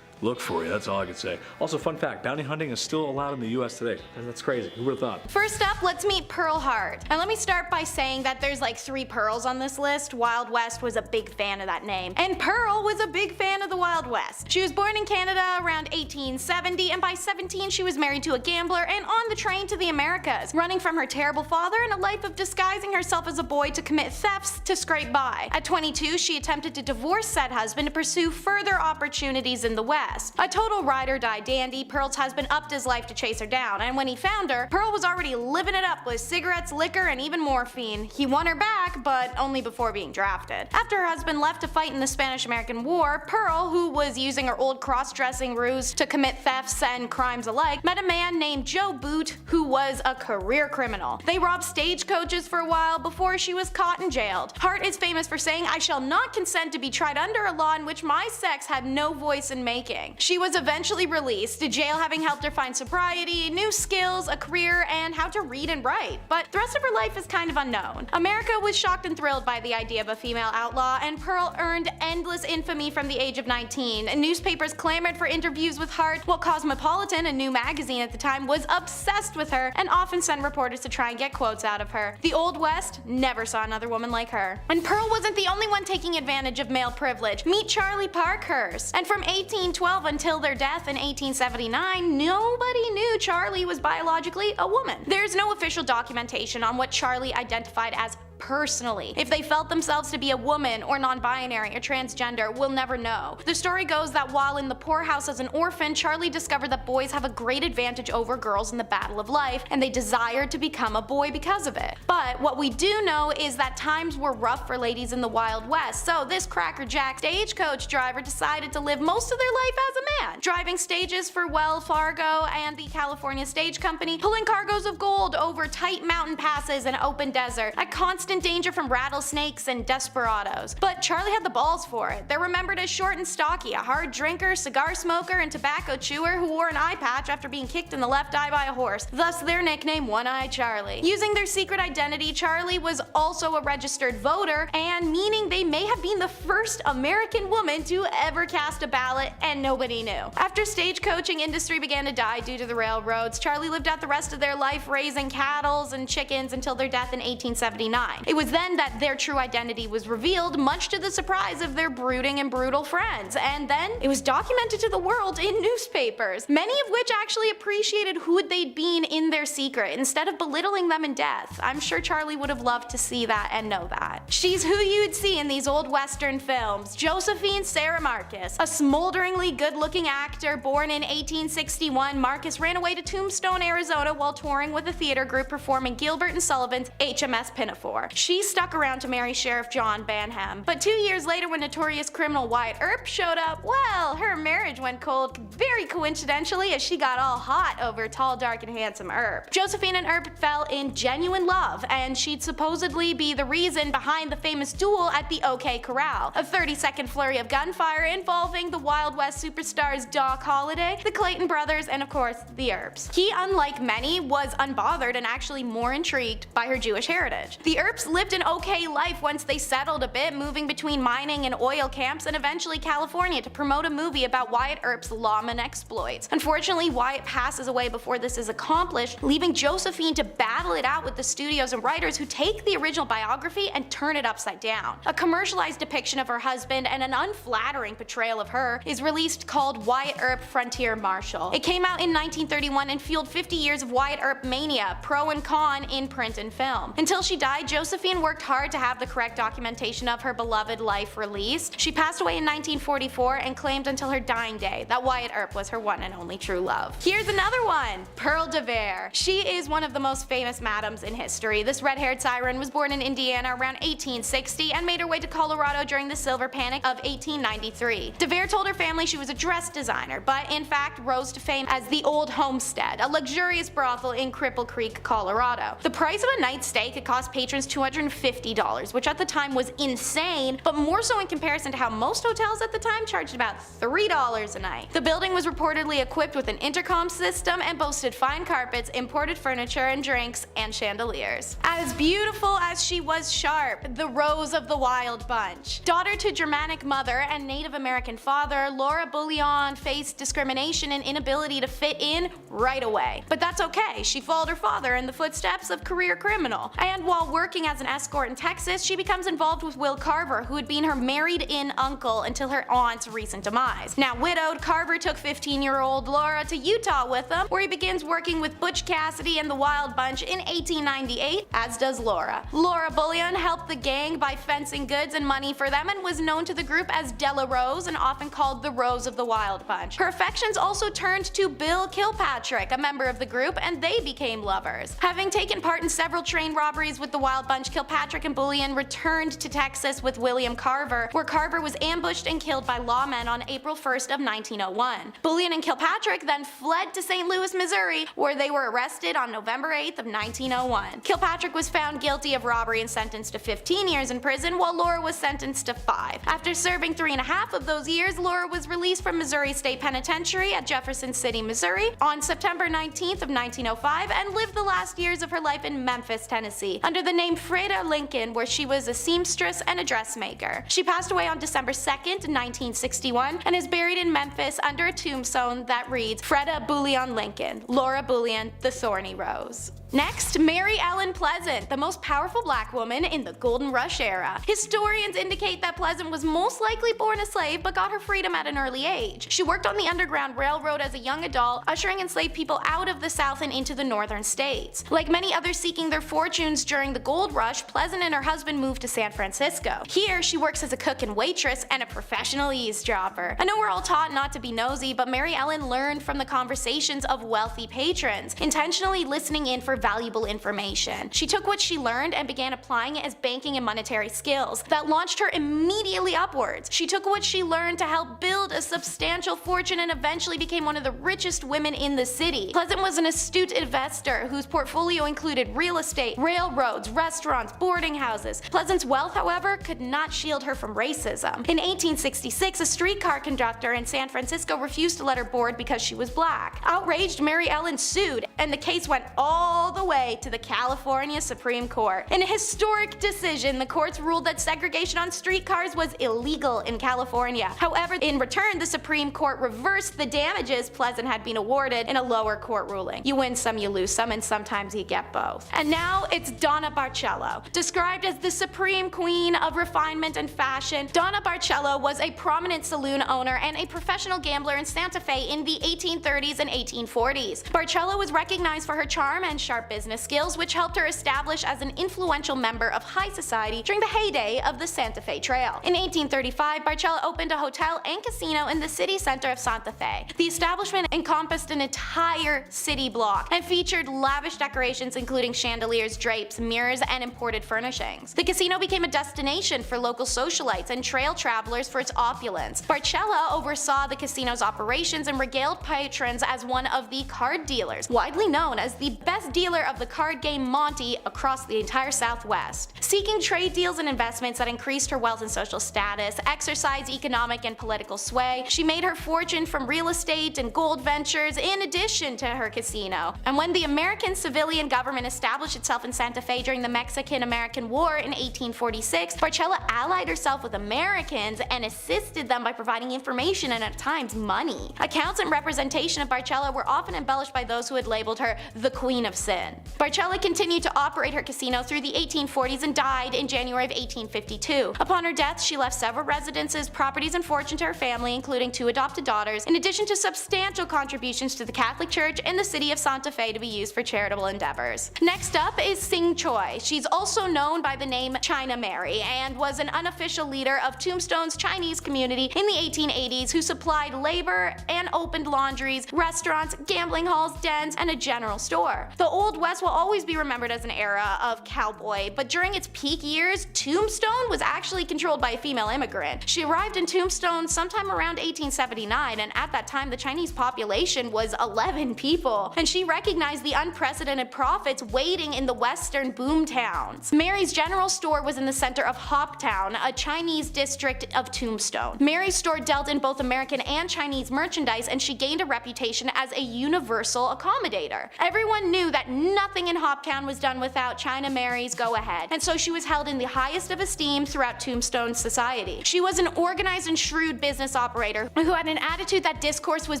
look for you, that's all I can say. Also, fun fact, bounty hunting is still allowed in the US today. That's crazy, who would've thought? First up, let's meet Pearl Hart. And let me start by saying that there's like 3 Pearls on this list. Wild West was a big fan of that name. And Pearl was a big fan of the Wild West. She was born in Canada around 1870, and by 17 she was married to a gambler and on the train to the Americas, running from her terrible father and a life of disguising herself as a boy to commit thefts to scrape by. At 22, she attempted to divorce said husband to pursue further opportunities in the West. A total ride-or-die dandy, Pearl's husband upped his life to chase her down, and when he found her, Pearl was already living it up with cigarettes, liquor, and even morphine. He won her back, but only before being drafted. After her husband left to fight in the Spanish-American War, Pearl, who was using her old cross-dressing ruse to commit thefts and crimes alike, met a man named Joe Boot, who was a career criminal. They robbed stagecoaches for a while before she was caught and jailed. Hart is famous for saying, "I shall not consent to be tried under a law in which my sex had no voice in making." She was eventually released, to jail having helped her find sobriety, new skills, a career, and how to read and write. But the rest of her life is kind of unknown. America was shocked and thrilled by the idea of a female outlaw, and Pearl earned endless infamy from the age of 19. Newspapers clamored for interviews with Hart, while Cosmopolitan, a new magazine at the time, was obsessed with her and often sent reporters to try and get quotes out of her. The Old West never saw another woman like her. And Pearl wasn't the only one taking advantage of male privilege. Meet Charlie Parkhurst. And from 1812 until their death in 1879, nobody knew Charlie was biologically a woman. There's no official documentation on what Charlie identified as personally. If they felt themselves to be a woman or non-binary or transgender, we'll never know. The story goes that while in the poorhouse as an orphan, Charlie discovered that boys have a great advantage over girls in the battle of life, and they desired to become a boy because of it. But what we do know is that times were rough for ladies in the Wild West, so this crackerjack stagecoach driver decided to live most of their life as a man, driving stages for Wells Fargo and the California Stage Company, pulling cargoes of gold over tight mountain passes and open desert, at constant danger from rattlesnakes and desperados. But Charlie had the balls for it. They're remembered as short and stocky, a hard drinker, cigar smoker, and tobacco chewer who wore an eye patch after being kicked in the left eye by a horse, thus their nickname One-Eyed Charlie. Using their secret identity, Charlie was also a registered voter, and meaning they may have been the first American woman to ever cast a ballot, and nobody knew. After stagecoaching industry began to die due to the railroads, Charlie lived out the rest of their life raising cattle and chickens until their death in 1879. It was then that their true identity was revealed, much to the surprise of their brooding and brutal friends, and then it was documented to the world in newspapers, many of which actually appreciated who they'd been in their secret instead of belittling them in death. I'm sure Charlie would have loved to see that and know that. She's who you'd see in these old Western films, Josephine Sarah Marcus. A smolderingly good-looking actor born in 1861, Marcus ran away to Tombstone, Arizona while touring with a theater group performing Gilbert and Sullivan's HMS Pinafore. for. She stuck around to marry Sheriff John Banham. But 2 years later, when notorious criminal Wyatt Earp showed up, well, her marriage went cold very coincidentally as she got all hot over tall, dark, and handsome Earp. Josephine and Earp fell in genuine love, and she'd supposedly be the reason behind the famous duel at the OK Corral, a 30-second flurry of gunfire involving the Wild West superstars Doc Holliday, the Clayton brothers, and of course, the Earps. He, unlike many, was unbothered and actually more intrigued by her Jewish heritage. The Earps lived an okay life once they settled a bit, moving between mining and oil camps and eventually California to promote a movie about Wyatt Earp's lawman exploits. Unfortunately, Wyatt passes away before this is accomplished, leaving Josephine to battle it out with the studios and writers who take the original biography and turn it upside down. A commercialized depiction of her husband and an unflattering portrayal of her is released called Wyatt Earp Frontier Marshal. It came out in 1931 and fueled 50 years of Wyatt Earp mania, pro and con, in print and film. Until she died, Josephine worked hard to have the correct documentation of her beloved life released. She passed away in 1944 and claimed until her dying day that Wyatt Earp was her one and only true love. Here's another one, Pearl de Vere. She is one of the most famous madams in history. This red-haired siren was born in Indiana around 1860 and made her way to Colorado during the Silver Panic of 1893. De Vere told her family she was a dress designer, but in fact rose to fame as the Old Homestead, a luxurious brothel in Cripple Creek, Colorado. The price of a night's stay could cost patrons $250, which at the time was insane, but more so in comparison to how most hotels at the time charged about $3 a night. The building was reportedly equipped with an intercom system and boasted fine carpets, imported furniture and drinks, and chandeliers. As beautiful as she was sharp, the Rose of the Wild Bunch. Daughter to Germanic mother and Native American father, Laura Bullion faced discrimination and inability to fit in right away. But that's okay, she followed her father in the footsteps of career criminal. And while working as an escort in Texas, she becomes involved with Will Carver, who had been her married-in uncle until her aunt's recent demise. Now widowed, Carver took 15-year-old Laura to Utah with him, where he begins working with Butch Cassidy and the Wild Bunch in 1898, as does Laura. Laura Bullion helped the gang by fencing goods and money for them and was known to the group as Della Rose and often called the Rose of the Wild Bunch. Her affections also turned to Bill Kilpatrick, a member of the group, and they became lovers. Having taken part in several train robberies with the Wild Bunch, Kilpatrick and Bullion returned to Texas with William Carver, where Carver was ambushed and killed by lawmen on April 1st of 1901. Bullion and Kilpatrick then fled to St. Louis, Missouri, where they were arrested on November 8th of 1901. Kilpatrick was found guilty of robbery and sentenced to 15 years in prison, while Laura was sentenced to 5. After serving 3.5 of those years, Laura was released from Missouri State Penitentiary at Jefferson City, Missouri on September 19th of 1905 and lived the last years of her life in Memphis, Tennessee, under the name Freda Lincoln, where she was a seamstress and a dressmaker. She passed away on December 2nd, 1961, and is buried in Memphis under a tombstone that reads Freda Bullion Lincoln, Laura Bullion, the Thorny Rose. Next, Mary Ellen Pleasant, the most powerful black woman in the Golden Rush era. Historians indicate that Pleasant was most likely born a slave but got her freedom at an early age. She worked on the Underground Railroad as a young adult, ushering enslaved people out of the South and into the northern states. Like many others seeking their fortunes during the gold rush, Pleasant and her husband moved to San Francisco. Here, she works as a cook and waitress and a professional eavesdropper. I know we're all taught not to be nosy, but Mary Ellen learned from the conversations of wealthy patrons, intentionally listening in for valuable information. She took what she learned and began applying it as banking and monetary skills that launched her immediately upwards. She took what she learned to help build a substantial fortune and eventually became one of the richest women in the city. Pleasant was an astute investor whose portfolio included real estate, railroads, restaurants, boarding houses. Pleasant's wealth, however, could not shield her from racism. In 1866, a streetcar conductor in San Francisco refused to let her board because she was black. Outraged, Mary Ellen sued, and the case went all the way to the California Supreme Court. In a historic decision, the courts ruled that segregation on streetcars was illegal in California. However, in return, the Supreme Court reversed the damages Pleasant had been awarded in a lower court ruling. You win some, you lose some, and sometimes you get both. And now it's Donna Barcello. Described as the supreme queen of refinement and fashion, Donna Barcello was a prominent saloon owner and a professional gambler in Santa Fe in the 1830s and 1840s. Barcello was recognized for her charm and sharp sharp business skills, which helped her establish as an influential member of high society during the heyday of the Santa Fe Trail. In 1835, Barcella opened a hotel and casino in the city center of Santa Fe. The establishment encompassed an entire city block and featured lavish decorations including chandeliers, drapes, mirrors, and imported furnishings. The casino became a destination for local socialites and trail travelers for its opulence. Barcella oversaw the casino's operations and regaled patrons as one of the card dealers, widely known as the best dealer of the card game Monte across the entire Southwest. Seeking trade deals and investments that increased her wealth and social status, exercised economic and political sway, she made her fortune from real estate and gold ventures in addition to her casino. And when the American civilian government established itself in Santa Fe during the Mexican-American War in 1846, Barcella allied herself with Americans and assisted them by providing information and at times money. Accounts and representation of Barcella were often embellished by those who had labeled her the Queen of Sin. Barcella continued to operate her casino through the 1840s and died in January of 1852. Upon her death, she left several residences, properties, and fortune to her family, including 2 adopted daughters, in addition to substantial contributions to the Catholic Church and the city of Santa Fe to be used for charitable endeavors. Next up is Sing Choi. She's also known by the name China Mary and was an unofficial leader of Tombstone's Chinese community in the 1880s who supplied labor and opened laundries, restaurants, gambling halls, dens, and a general store. The Old West will always be remembered as an era of cowboy, but during its peak years, Tombstone was actually controlled by a female immigrant. She arrived in Tombstone sometime around 1879, and at that time the Chinese population was 11 people, and she recognized the unprecedented profits waiting in the western boom towns. Mary's general store was in the center of Hoptown, a Chinese district of Tombstone. Mary's store dealt in both American and Chinese merchandise, and she gained a reputation as a universal accommodator. Everyone knew that nothing in Hoptown was done without China Mary's go-ahead, and so she was held in the highest of esteem throughout Tombstone society. She was an organized and shrewd business operator who had an attitude that discourse was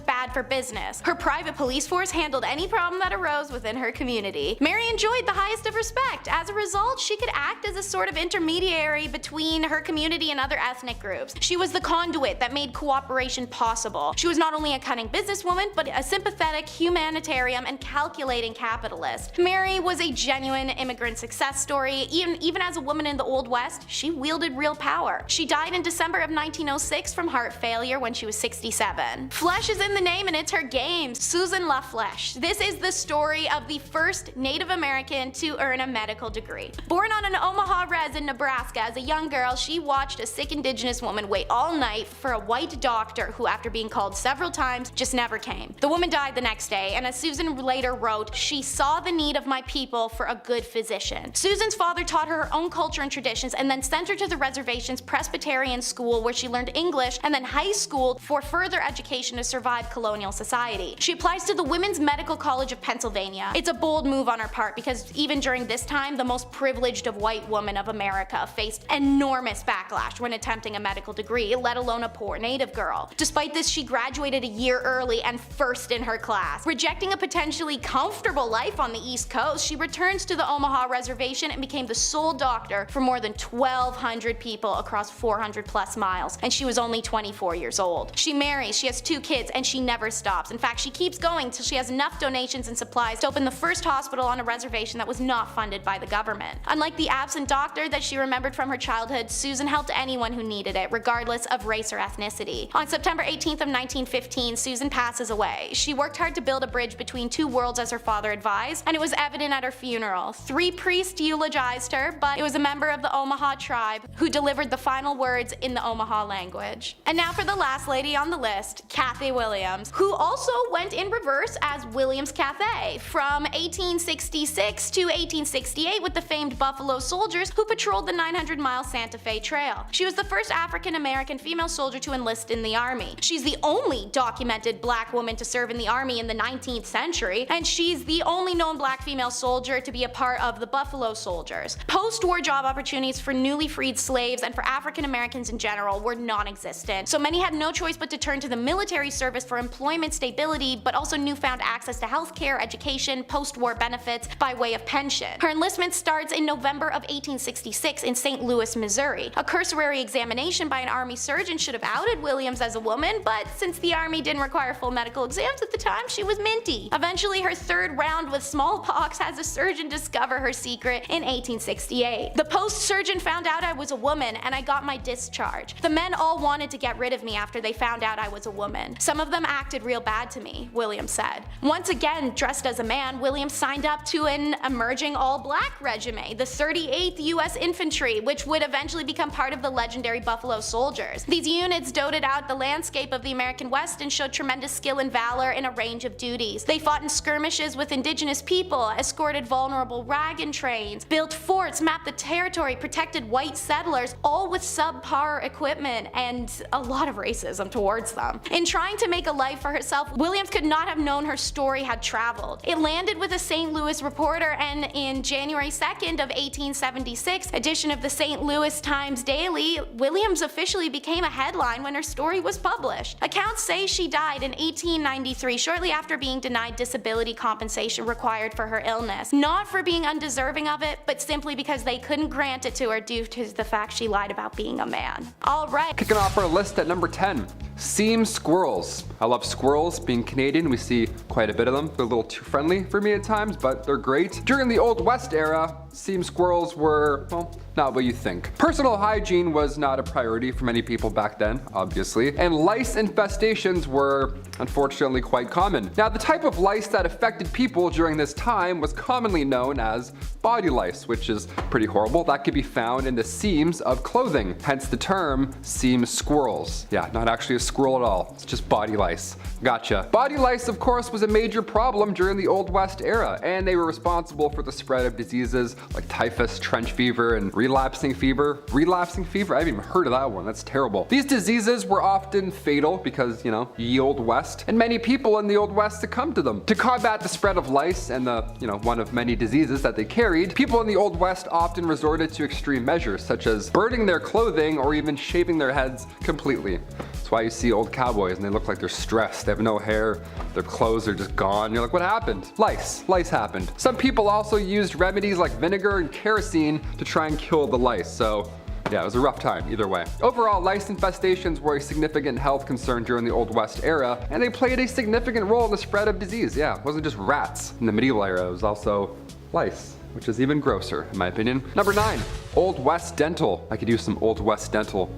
bad for business. Her private police force handled any problem that arose within her community. Mary enjoyed the highest of respect. As a result, she could act as a sort of intermediary between her community and other ethnic groups. She was the conduit that made cooperation possible. She was not only a cunning businesswoman, but a sympathetic humanitarian and calculating capitalist. Mary was a genuine immigrant success story. Even as a woman in the Old West, she wielded real power. She died in December of 1906 from heart failure when she was 67. Flesh is in the name and it's her game. Susan LaFleche. This is the story of the first Native American to earn a medical degree. Born on an Omaha res in Nebraska as a young girl, she watched a sick indigenous woman wait all night for a white doctor who, after being called several times, just never came. The woman died the next day, and as Susan later wrote, she saw the need of my people for a good physician. Susan's father taught her her own culture and traditions and then sent her to the reservation's Presbyterian school where she learned English, and then high school for further education to survive colonial society. She applies to the Women's Medical College of Pennsylvania. It's a bold move on her part because even during this time, the most privileged of white women of America faced enormous backlash when attempting a medical degree, let alone a poor native girl. Despite this, she graduated a year early and first in her class. Rejecting a potentially comfortable life on the East Coast, she returns to the Omaha reservation and became the sole doctor for more than 1,200 people across 400 plus miles, and she was only 24 years old. She marries, she has 2 kids, and she never stops. In fact, she keeps going till she has enough donations and supplies to open the first hospital on a reservation that was not funded by the government. Unlike the absent doctor that she remembered from her childhood, Susan helped anyone who needed it, regardless of race or ethnicity. On September 18th of 1915, Susan passes away. She worked hard to build a bridge between 2 worlds as her father advised, and it was evident at her funeral. 3 priests eulogized her, but it was a member of the Omaha tribe who delivered the final words in the Omaha language. And now for the last lady on the list, Cathy Williams, who also went in reverse as Williams Cathay from 1866 to 1868 with the famed Buffalo Soldiers who patrolled the 900-mile Santa Fe Trail. She was the first African-American female soldier to enlist in the Army. She's the only documented black woman to serve in the Army in the 19th century, and she's the only known black female soldier to be a part of the Buffalo Soldiers. Post-war job opportunities for newly freed slaves and for African Americans in general were non-existent, so many had no choice but to turn to the military service for employment stability, but also newfound access to healthcare, education, post-war benefits by way of pension. Her enlistment starts in November of 1866 in St. Louis, Missouri. A cursory examination by an Army surgeon should have outed Williams as a woman, but since the Army didn't require full medical exams at the time, she was minty. Eventually, her third round with smallpox has a surgeon discover her secret in 1868. The post-surgeon found out I was a woman and I got my discharge. The men all wanted to get rid of me after they found out I was a woman. Some of them acted real bad to me, Williams said. Once again, dressed as a man, Williams signed up to an emerging all-black regiment, the 38th U.S. Infantry, which would eventually become part of the legendary Buffalo Soldiers. These units doted out the landscape of the American West and showed tremendous skill and valor in a range of duties. They fought in skirmishes with indigenous people, escorted vulnerable wagon trains, built forts, mapped the territory, protected white settlers, all with subpar equipment and a lot of racism towards them. In trying to make a life for herself, Williams could not have known her story had traveled. It landed with a St. Louis Reporter, and in January 2nd of 1876 edition of the St. Louis Times Daily, Williams officially became a headline when her story was published. Accounts say she died in 1893, shortly after being denied disability compensation required for her illness. Not for being undeserving of it, but simply because they couldn't grant it to her due to the fact she lied about being a man. Alright. Kicking off our list at number 10. Seam squirrels. I love squirrels. Being Canadian, we see quite a bit of them. They're a little too friendly for me at times, but they're great. During the Old West era, seam squirrels were, well, not what you think. Personal hygiene was not a priority for many people back then, obviously, and lice infestations were unfortunately quite common. Now, the type of lice that affected people during this time was commonly known as body lice, which is pretty horrible. That could be found in the seams of clothing, hence the term seam squirrels. Yeah, not actually a squirrel at all, it's just body lice. Gotcha. Body lice, of course, was a major problem during the Old West era, and they were responsible for the spread of diseases like typhus, trench fever, and relapsing fever. Relapsing fever? I haven't even heard of that one. That's terrible. These diseases were often fatal because, you know, ye Old West, and many people in the Old West succumbed to them. To combat the spread of lice and the, one of many diseases that they carried, people in the Old West often resorted to extreme measures, such as burning their clothing or even shaving their heads completely. That's why you see old cowboys and they look like they're stressed. They have no hair, their clothes are just gone. You're like, what happened? Lice. Lice happened. Some people also used remedies like vinegar and kerosene to try and kill the lice. So yeah, it was a rough time either way. Overall, lice infestations were a significant health concern during the Old West era, and they played a significant role in the spread of disease. Yeah, it wasn't just rats in the medieval era, it was also lice, which is even grosser in my opinion. Number 9, Old West dental. I could use some Old West dental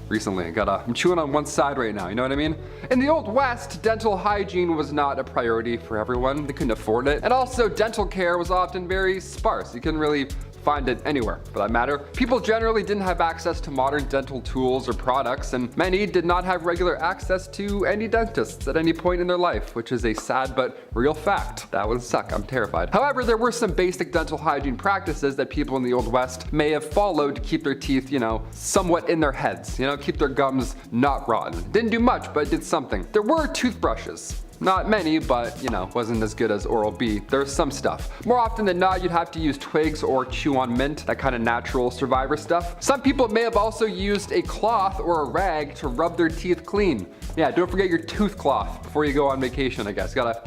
recently. I'm chewing on one side right now, you know what I mean? In the Old West, dental hygiene was not a priority for everyone. They couldn't afford it. And also, dental care was often very sparse. You couldn't really find it anywhere for that matter. People generally didn't have access to modern dental tools or products, and many did not have regular access to any dentists at any point in their life, which is a sad but real fact. That would suck. I'm terrified. However, there were some basic dental hygiene practices that people in the Old West may have followed to keep their teeth, somewhat in their heads, keep their gums not rotten. Didn't do much, but did something. There were toothbrushes. Not many, but wasn't as good as Oral-B. There's some stuff. More often than not, you'd have to use twigs or chew on mint, that kind of natural survivor stuff. Some people may have also used a cloth or a rag to rub their teeth clean. Yeah, don't forget your tooth cloth before you go on vacation, I guess. Gotta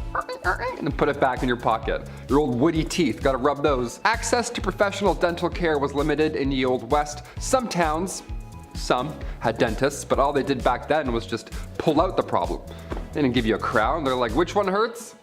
and then put it back in your pocket. Your old woody teeth, gotta rub those. Access to professional dental care was limited in the Old West. Some towns, some had dentists, but all they did back then was just pull out the problem. They didn't give you a crown. They're like, which one hurts?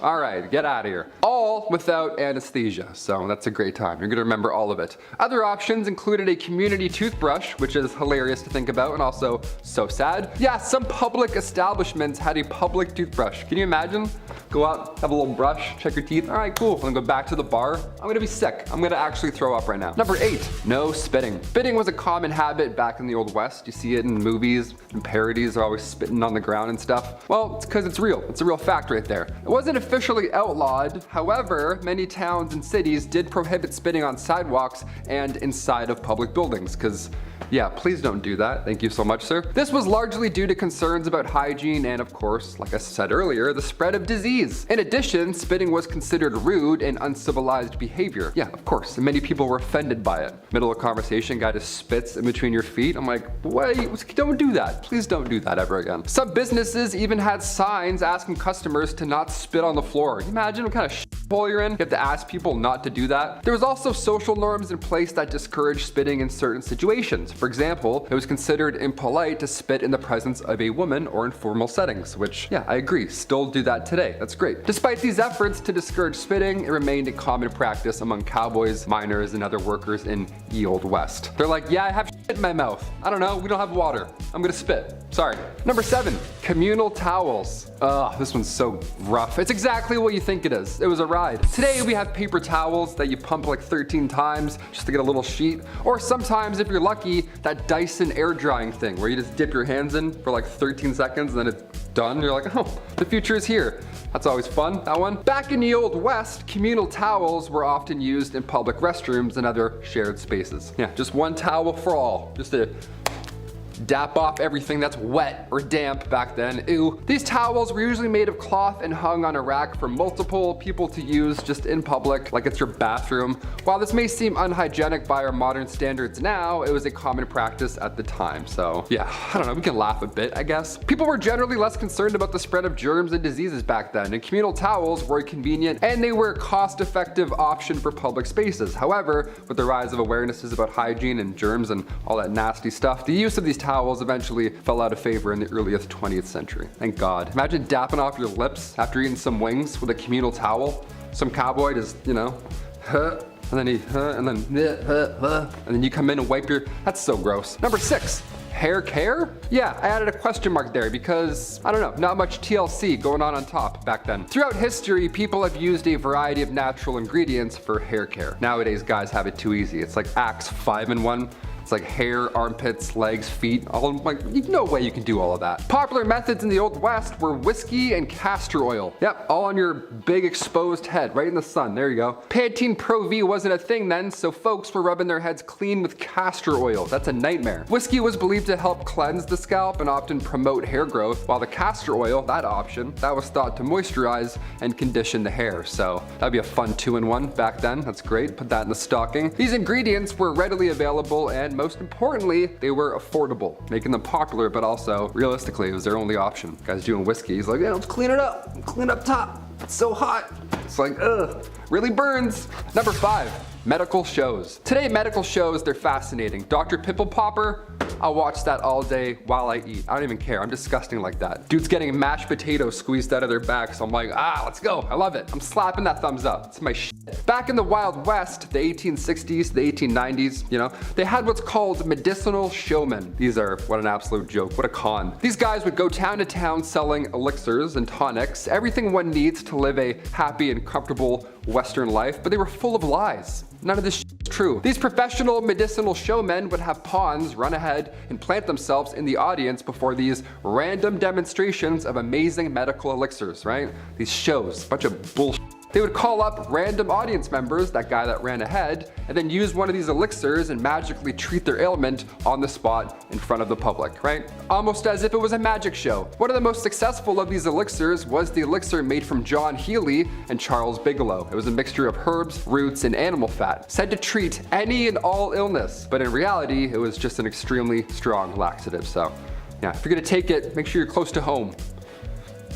All right, get out of here. All without anesthesia, so that's a great time. You're gonna remember all of it. Other options included a community toothbrush, which is hilarious to think about and also so sad. Yeah, some public establishments had a public toothbrush. Can you imagine? Go out, have a little brush, check your teeth. All right, cool. I'm gonna go back to the bar. I'm gonna be sick. I'm gonna actually throw up right now. Number 8, no spitting. Spitting was a common habit back in the Old West. You see it in movies and parodies. They're always spitting on the ground and stuff. Well, it's because it's real. It's a real fact right there. It wasn't officially outlawed. However, many towns and cities did prohibit spitting on sidewalks and inside of public buildings, because yeah, please don't do that. Thank you so much, sir. This was largely due to concerns about hygiene and, of course, like I said earlier, the spread of disease. In addition, spitting was considered rude and uncivilized behavior. Yeah, of course, and many people were offended by it. Middle of conversation, guy just spits in between your feet. I'm like, wait, don't do that. Please don't do that ever again. Some businesses even had signs asking customers to not spit on the floor. Can you imagine what kind of shit hole you're in, you have to ask people not to do that. There was also social norms in place that discouraged spitting in certain situations. For example, it was considered impolite to spit in the presence of a woman or in formal settings, which, yeah, I agree, still do that today. That's great. Despite these efforts to discourage spitting, it remained a common practice among cowboys, miners, and other workers in ye Old West. They're like, yeah, I have shit in my mouth. I don't know, we don't have water. I'm gonna spit. Sorry. Number 7, communal towels. Ugh, this one's so rough. It's exactly what you think it is. It was a ride. Today we have paper towels that you pump like 13 times just to get a little sheet. Or sometimes, if you're lucky, that Dyson air drying thing where you just dip your hands in for like 13 seconds and then it's done. You're like, oh, the future is here. That's always fun, that one. Back in the Old West, communal towels were often used in public restrooms and other shared spaces. Yeah, just one towel for all. Just to dap off everything that's wet or damp back then. Ew. These towels were usually made of cloth and hung on a rack for multiple people to use just in public, like it's your bathroom. While this may seem unhygienic by our modern standards now, it was a common practice at the time. So yeah, I don't know, we can laugh a bit, I guess. People were generally less concerned about the spread of germs and diseases back then, and communal towels were convenient and they were a cost-effective option for public spaces. However, with the rise of awarenesses about hygiene and germs and all that nasty stuff, the use of these towels eventually fell out of favor in the earliest 20th century. Thank God. Imagine dapping off your lips after eating some wings with a communal towel. Some cowboy just, you know, and then and then you come in and wipe your, that's so gross. Number 6. Hair care? Yeah, I added a question mark there because, I don't know, not much TLC going on top back then. Throughout history, people have used a variety of natural ingredients for hair care. Nowadays, guys have it too easy. It's like Axe 5-in-1. It's like hair, armpits, legs, feet, all like, no way you can do all of that. Popular methods in the Old West were whiskey and castor oil. Yep, all on your big exposed head, right in the sun, there you go. Pantene Pro V wasn't a thing then, so folks were rubbing their heads clean with castor oil. That's a nightmare. Whiskey was believed to help cleanse the scalp and often promote hair growth, while the castor oil, that option, that was thought to moisturize and condition the hair. So that'd be a fun 2-in-1 back then, that's great, put that in the stocking. These ingredients were readily available and most importantly, they were affordable, making them popular, but also, realistically, it was their only option. Guys doing whiskey, he's like, yeah, let's clean it up. Clean up top. It's so hot. It's like, ugh, really burns. Number 5, medical shows. Today, medical shows, they're fascinating. Dr. Pimple Popper, I'll watch that all day while I eat. I don't even care, I'm disgusting like that. Dude's getting mashed potatoes squeezed out of their back, so I'm like, let's go, I love it. I'm slapping that thumbs up, it's my shit. Back in the Wild West, the 1860s, the 1890s, you know, they had what's called medicinal showmen. These are, what an absolute joke, what a con. These guys would go town to town selling elixirs and tonics, everything one needs to live a happy and comfortable Western life, but they were full of lies. None of this shit is true. These professional medicinal showmen would have pawns run ahead and plant themselves in the audience before these random demonstrations of amazing medical elixirs, right? These shows, bunch of bullshit. They would call up random audience members, that guy that ran ahead, and then use one of these elixirs and magically treat their ailment on the spot in front of the public, right? Almost as if it was a magic show. One of the most successful of these elixirs was the elixir made from John Healy and Charles Bigelow. It was a mixture of herbs, roots, and animal fat, said to treat any and all illness, but in reality, it was just an extremely strong laxative. So yeah, if you're gonna take it, make sure you're close to home.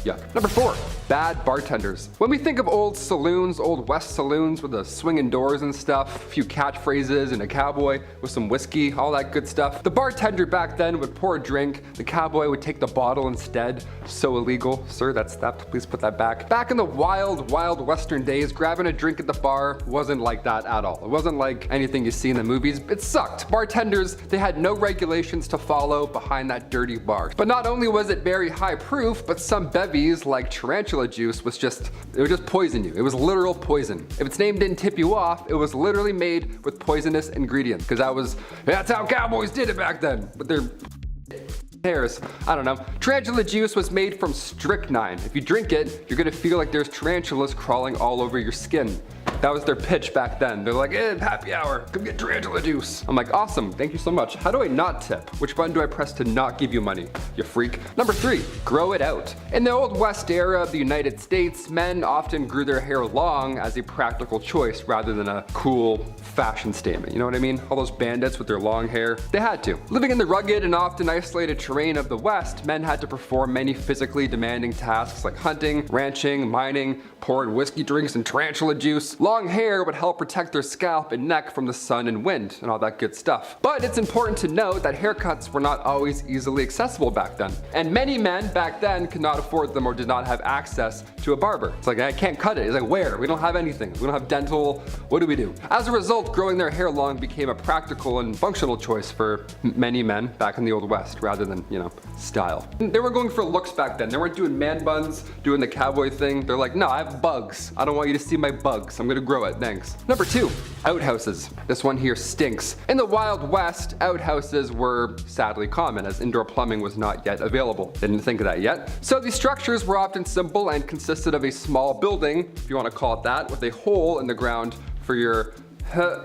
Yeah. Number 4, bad bartenders. When we think of old saloons, old West saloons with the swinging doors and stuff, a few catchphrases and a cowboy with some whiskey, all that good stuff, the bartender back then would pour a drink, the cowboy would take the bottle instead. So illegal. Sir, that's theft, please put that back. Back in the wild Western days, grabbing a drink at the bar wasn't like that at all. It wasn't like anything you see in the movies. It sucked. Bartenders, they had no regulations to follow behind that dirty bar. But not only was it very high proof, but some bevies like tarantula juice would just poison you. It was literal poison. If its name didn't tip you off, it was literally made with poisonous ingredients, because that's how cowboys did it back then with their hairs. I don't know. Tarantula juice was made from strychnine. If you drink it, you're gonna feel like there's tarantulas crawling all over your skin. That was their pitch back then. They're like, happy hour, come get tarantula juice. I'm like, awesome, thank you so much. How do I not tip? Which button do I press to not give you money, you freak? Number 3, grow it out. In the Old West era of the United States, men often grew their hair long as a practical choice rather than a cool fashion statement. You know what I mean? All those bandits with their long hair, they had to. Living in the rugged and often isolated terrain of the West, men had to perform many physically demanding tasks like hunting, ranching, mining, pouring whiskey drinks and tarantula juice. Long hair would help protect their scalp and neck from the sun and wind and all that good stuff. But it's important to note that haircuts were not always easily accessible back then. And many men back then could not afford them or did not have access to a barber. It's like, I can't cut it. It's like, where? We don't have anything. We don't have dental. What do we do? As a result, growing their hair long became a practical and functional choice for many men back in the Old West rather than, style. They were going for looks back then. They weren't doing man buns, doing the cowboy thing. They're like, no, I have bugs. I don't want you to see my bugs. I'm gonna grow it, thanks. Number 2, outhouses. This one here stinks. In the Wild West, outhouses were sadly common as indoor plumbing was not yet available. Didn't think of that yet. So these structures were often simple and consisted of a small building, if you want to call it that, with a hole in the ground for your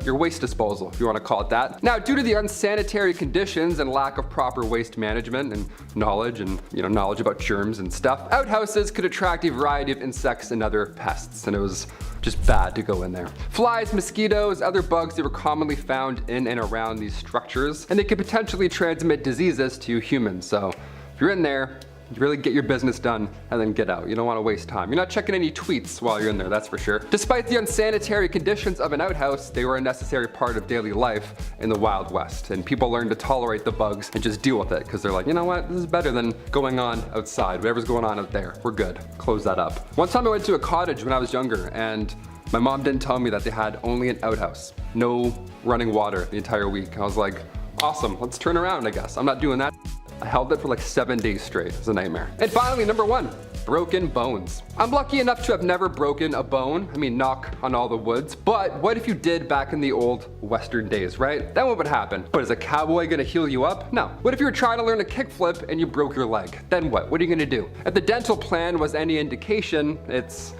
waste disposal, if you want to call it that. Now, due to the unsanitary conditions and lack of proper waste management and knowledge about germs and stuff, outhouses could attract a variety of insects and other pests, and it was just bad to go in there. Flies, mosquitoes, other bugs that were commonly found in and around these structures, and they could potentially transmit diseases to humans. So if you're in there, you really get your business done and then get out. You don't want to waste time. You're not checking any tweets while you're in there, that's for sure. Despite the unsanitary conditions of an outhouse, they were a necessary part of daily life in the Wild West. And people learned to tolerate the bugs and just deal with it because they're like, you know what, this is better than going on outside. Whatever's going on out there, we're good. Close that up. One time I went to a cottage when I was younger and my mom didn't tell me that they had only an outhouse. No running water the entire week. I was like, awesome, let's turn around, I guess. I'm not doing that. I held it for like 7 days straight. It was a nightmare. And finally, number 1, broken bones. I'm lucky enough to have never broken a bone. I mean, knock on all the woods. But what if you did back in the old Western days, right? Then what would happen? But is a cowboy gonna heal you up? No. What if you were trying to learn a kickflip and you broke your leg? Then what? What are you gonna do? If the dental plan was any indication, it's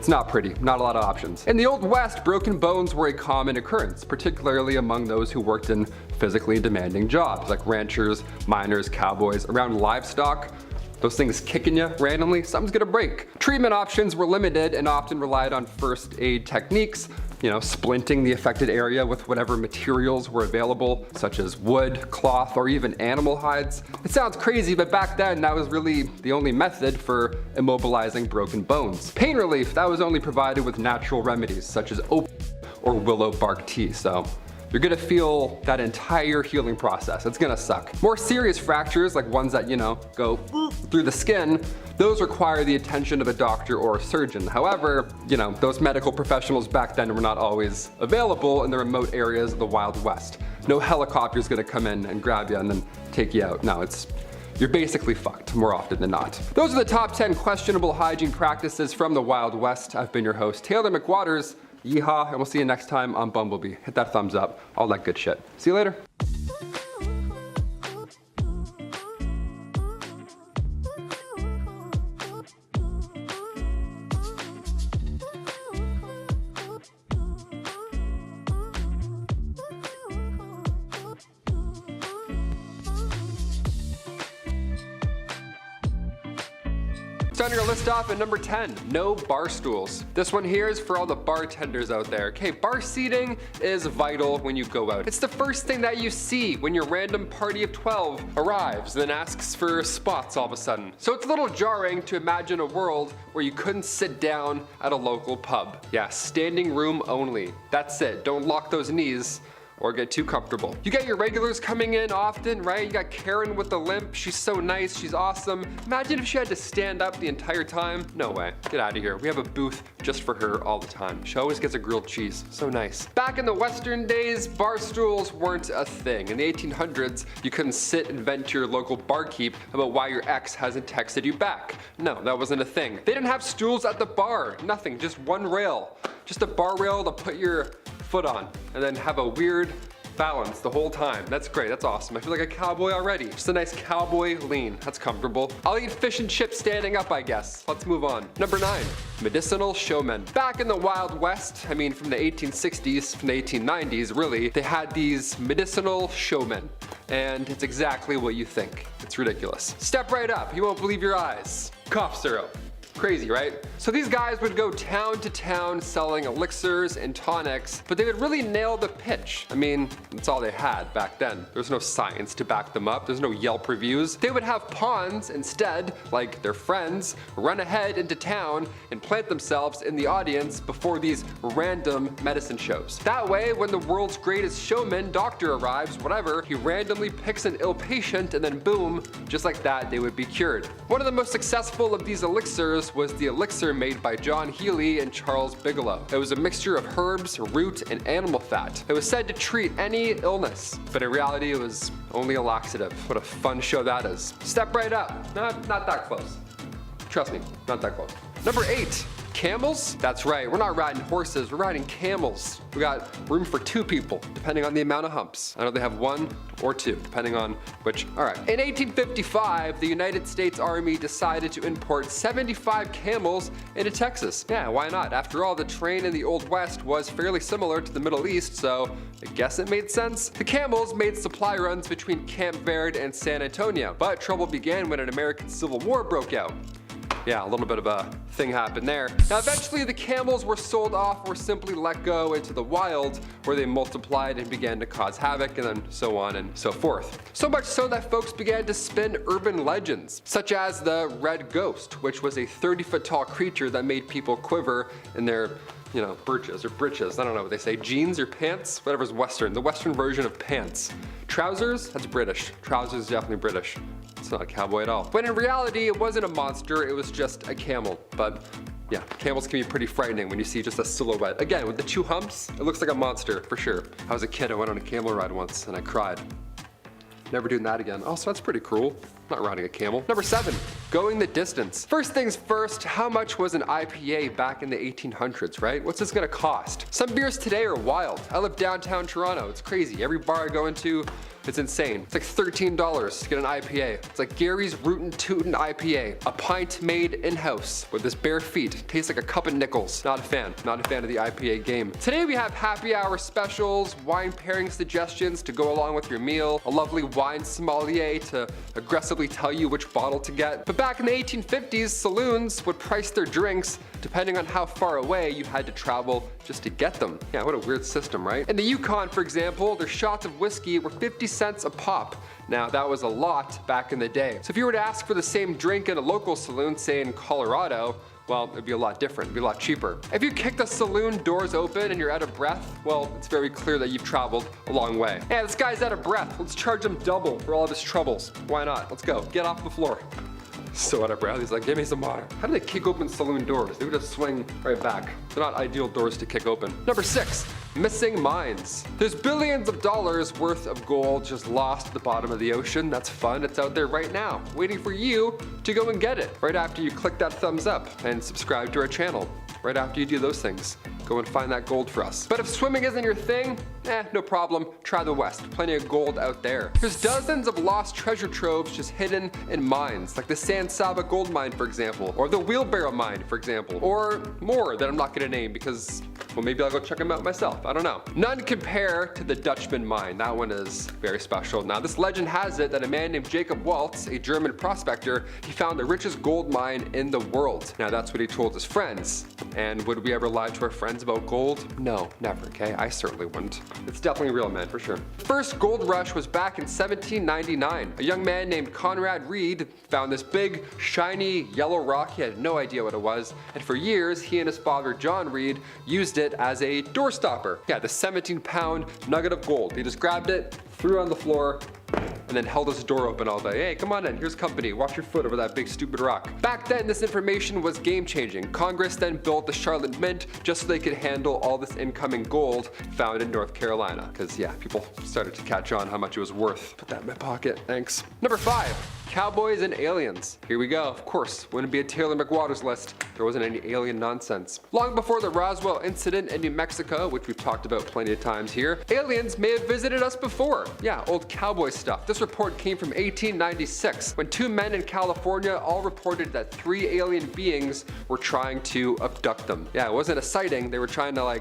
not pretty, not a lot of options. In the Old West, broken bones were a common occurrence, particularly among those who worked in physically demanding jobs, like ranchers, miners, cowboys, around livestock. Those things kicking you randomly, something's gonna break. Treatment options were limited and often relied on first aid techniques, splinting the affected area with whatever materials were available, such as wood, cloth, or even animal hides. It sounds crazy, but back then that was really the only method for immobilizing broken bones. Pain relief, that was only provided with natural remedies, such as opium or willow bark tea, so you're gonna feel that entire healing process. It's gonna suck. More serious fractures, like ones that, go through the skin, those require the attention of a doctor or a surgeon. However, those medical professionals back then were not always available in the remote areas of the Wild West. No helicopter's gonna come in and grab you and then take you out. No, you're basically fucked more often than not. Those are the top 10 questionable hygiene practices from the Wild West. I've been your host, Taylor McWaters. Yeehaw, and we'll see you next time on BumbleBee. Hit that thumbs up, all that good shit. See you later. Starting our list off at number 10, no bar stools. This one here is for all the bartenders out there. Okay, bar seating is vital when you go out. It's the first thing that you see when your random party of 12 arrives, then asks for spots all of a sudden. So it's a little jarring to imagine a world where you couldn't sit down at a local pub. Yeah, standing room only. That's it, don't lock those knees or get too comfortable. You got your regulars coming in often, right? You got Karen with the limp. She's so nice, she's awesome. Imagine if she had to stand up the entire time. No way, get out of here. We have a booth just for her all the time. She always gets a grilled cheese, so nice. Back in the Western days, bar stools weren't a thing. In the 1800s, you couldn't sit and vent to your local barkeep about why your ex hasn't texted you back. No, that wasn't a thing. They didn't have stools at the bar, nothing, just one rail. Just a bar rail to put your foot on, and then have a weird Balanced the whole time. That's great, that's awesome. I feel like a cowboy already. Just a nice cowboy lean. That's comfortable. I'll eat fish and chips standing up, I guess. Let's move on. Number 9, medicinal showmen. Back in the Wild West, I mean from the 1860s, from the 1890s, really, they had these medicinal showmen. And it's exactly what you think. It's ridiculous. Step right up, you won't believe your eyes. Cough syrup. Crazy, right? So these guys would go town to town selling elixirs and tonics, but they would really nail the pitch. I mean, that's all they had back then. There's no science to back them up. There's no Yelp reviews. They would have pawns instead, like their friends, run ahead into town and plant themselves in the audience before these random medicine shows. That way, when the world's greatest showman, doctor arrives, whatever, he randomly picks an ill patient and then boom, just like that, they would be cured. One of the most successful of these elixirs was the elixir made by John Healy and Charles Bigelow. It was a mixture of herbs, root, and animal fat. It was said to treat any illness, but in reality it was only a laxative. What a fun show that is. Step right up. Not that close. Trust me, not that close. Number 8. Camels? That's right, we're not riding horses, we're riding camels. We got room for 2 people, depending on the amount of humps. I know they have 1 or 2, depending on which. Alright. In 1855, the United States Army decided to import 75 camels into Texas. Yeah, why not? After all, the terrain in the Old West was fairly similar to the Middle East, so I guess it made sense. The camels made supply runs between Camp Verde and San Antonio, but trouble began when an American Civil War broke out. Yeah, a little bit of a thing happened there. Now eventually the camels were sold off or simply let go into the wild where they multiplied and began to cause havoc, and then so on and so forth. So much so that folks began to spin urban legends, such as the Red Ghost, which was a 30-foot tall creature that made people quiver in their breeches or breeches. I don't know what they say. Jeans or pants? Whatever's Western. The Western version of pants. Trousers? That's British. Trousers is definitely British. It's not a cowboy at all. When in reality, it wasn't a monster, it was just a camel. But yeah, camels can be pretty frightening when you see just a silhouette. Again, with the 2 humps, it looks like a monster, for sure. I was a kid, I went on a camel ride once and I cried. Never doing that again. Oh, so that's pretty cruel. Not riding a camel. Number 7, going the distance. First things first, how much was an IPA back in the 1800s, right? What's this gonna cost? Some beers today are wild. I live downtown Toronto. It's crazy. Every bar I go into, it's insane. It's like $13 to get an IPA. It's like Gary's Rootin' Tootin' IPA. A pint made in-house with his bare feet. Tastes like a cup of nickels. Not a fan. Not a fan of the IPA game. Today we have happy hour specials, wine pairing suggestions to go along with your meal, a lovely wine sommelier to aggressively tell you which bottle to get. But back in the 1850s, saloons would price their drinks depending on how far away you had to travel just to get them. Yeah, what a weird system, right? In the Yukon, for example, their shots of whiskey were 50 cents a pop. Now, that was a lot back in the day. So if you were to ask for the same drink in a local saloon, say in Colorado, well, it'd be a lot different, it'd be a lot cheaper. If you kick the saloon doors open and you're out of breath, well, it's very clear that you've traveled a long way. Yeah, this guy's out of breath. Let's charge him double for all of his troubles. Why not? Let's go. Get off the floor. So out of breath, he's like, give me some water. How do they kick open saloon doors? They would just swing right back. They're not ideal doors to kick open. Number 6, missing mines. There's billions of dollars worth of gold just lost at the bottom of the ocean. That's fun. It's out there right now, waiting for you to go and get it. Right after you click that thumbs up and subscribe to our channel. Right after you do those things, go and find that gold for us. But if swimming isn't your thing, no problem. Try the West. Plenty of gold out there. There's dozens of lost treasure troves just hidden in mines, like the San Saba gold mine, for example, or the Wheelbarrow mine, for example, or more that I'm not gonna name because, well, maybe I'll go check them out myself. I don't know. None compare to the Dutchman mine. That one is very special. Now, this legend has it that a man named Jacob Waltz, a German prospector, he found the richest gold mine in the world. Now, that's what he told his friends. And would we ever lie to our friends about gold? No, never, okay? I certainly wouldn't. It's definitely real, man, for sure. First gold rush was back in 1799. A young man named Conrad Reed found this big, shiny yellow rock. He had no idea what it was. And for years, he and his father, John Reed, used it as a door stopper. Yeah, the 17-pound nugget of gold. He just grabbed it, threw it on the floor, and then held his door open all day. Hey, come on in, here's company. Watch your foot over that big stupid rock. Back then, this information was game-changing. Congress then built the Charlotte Mint just so they could handle all this incoming gold found in North Carolina. Because yeah, people started to catch on how much it was worth. Put that in my pocket, thanks. Number 5. cowboys and aliens. Here we go. Of course, wouldn't be a Taylor McWaters list if there wasn't any alien nonsense. Long before the Roswell incident in New Mexico, which we've talked about plenty of times here, aliens may have visited us before. Yeah, old cowboy stuff. This report came from 1896, when 2 men in California all reported that 3 alien beings were trying to abduct them. Yeah, it wasn't a sighting, they were trying to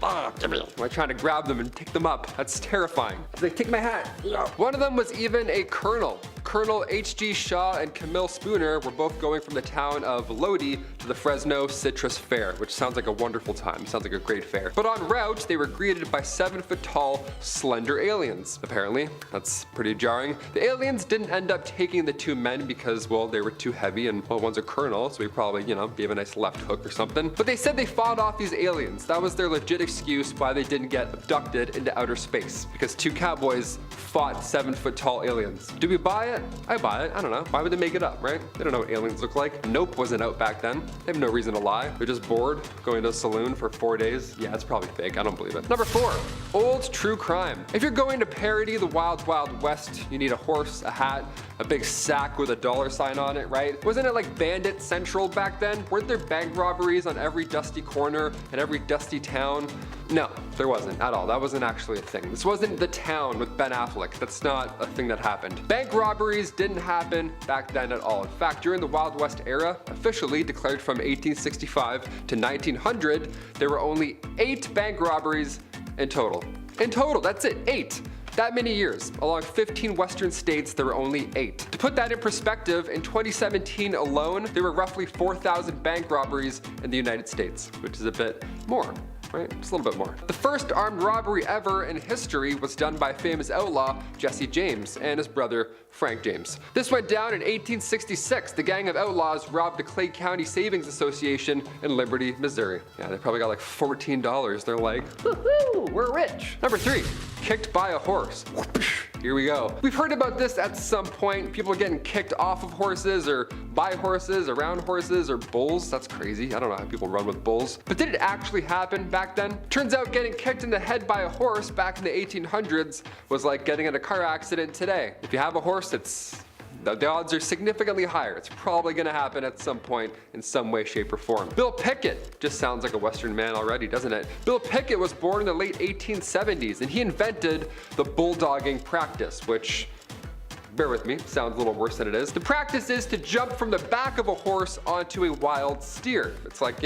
I'm trying to grab them and take them up. That's terrifying. They take my hat. One of them was even a colonel. Colonel H.G. Shaw and Camille Spooner were both going from the town of Lodi to the Fresno Citrus Fair, which sounds like a wonderful time. Sounds like a great fair. But en route, they were greeted by 7-foot-tall, slender aliens. Apparently, that's pretty jarring. The aliens didn't end up taking the 2 men because, well, they were too heavy, and well, one's a colonel, so he probably, gave a nice left hook or something. But they said they fought off these aliens. That was their legit excuse why they didn't get abducted into outer space, because 2 cowboys fought 7-foot-tall aliens. Do we buy it? I buy it. I don't know. Why would they make it up, right? They don't know what aliens look like. Nope wasn't out back then. They have no reason to lie. They're just bored, going to a saloon for 4 days. Yeah, it's probably fake. I don't believe it. Number 4, old true crime. If you're going to parody the Wild Wild West, you need a horse, a hat, a big sack with a $sign on it, right? Wasn't it like Bandit Central back then? Weren't there bank robberies on every dusty corner and every dusty town? No, there wasn't at all. That wasn't actually a thing. This wasn't The Town with Ben Affleck. That's not a thing that happened. Bank robberies didn't happen back then at all. In fact, during the Wild West era, officially declared from 1865 to 1900, there were only 8 bank robberies in total. In total, that's it, 8. That many years. Along 15 western states, there were only 8. To put that in perspective, in 2017 alone, there were roughly 4,000 bank robberies in the United States, which is a bit more. Right? Just a little bit more. The first armed robbery ever in history was done by famous outlaw Jesse James and his brother Frank James. This went down in 1866. The gang of outlaws robbed the Clay County Savings Association in Liberty, Missouri. Yeah, they probably got like $14. They're like, woohoo, we're rich. Number 3, kicked by a horse. Here we go. We've heard about this at some point. People are getting kicked off of horses or by horses, around horses, or bulls. That's crazy. I don't know how people run with bulls. But did it actually happen back then? Turns out getting kicked in the head by a horse back in the 1800s was like getting in a car accident today. If you have a horse, the odds are significantly higher. It's probably gonna happen at some point in some way, shape, or form. Bill Pickett just sounds like a Western man already, doesn't it? Bill Pickett was born in the late 1870s, and he invented the bulldogging practice, which, bear with me, sounds a little worse than it is. The practice is to jump from the back of a horse onto a wild steer. It's like,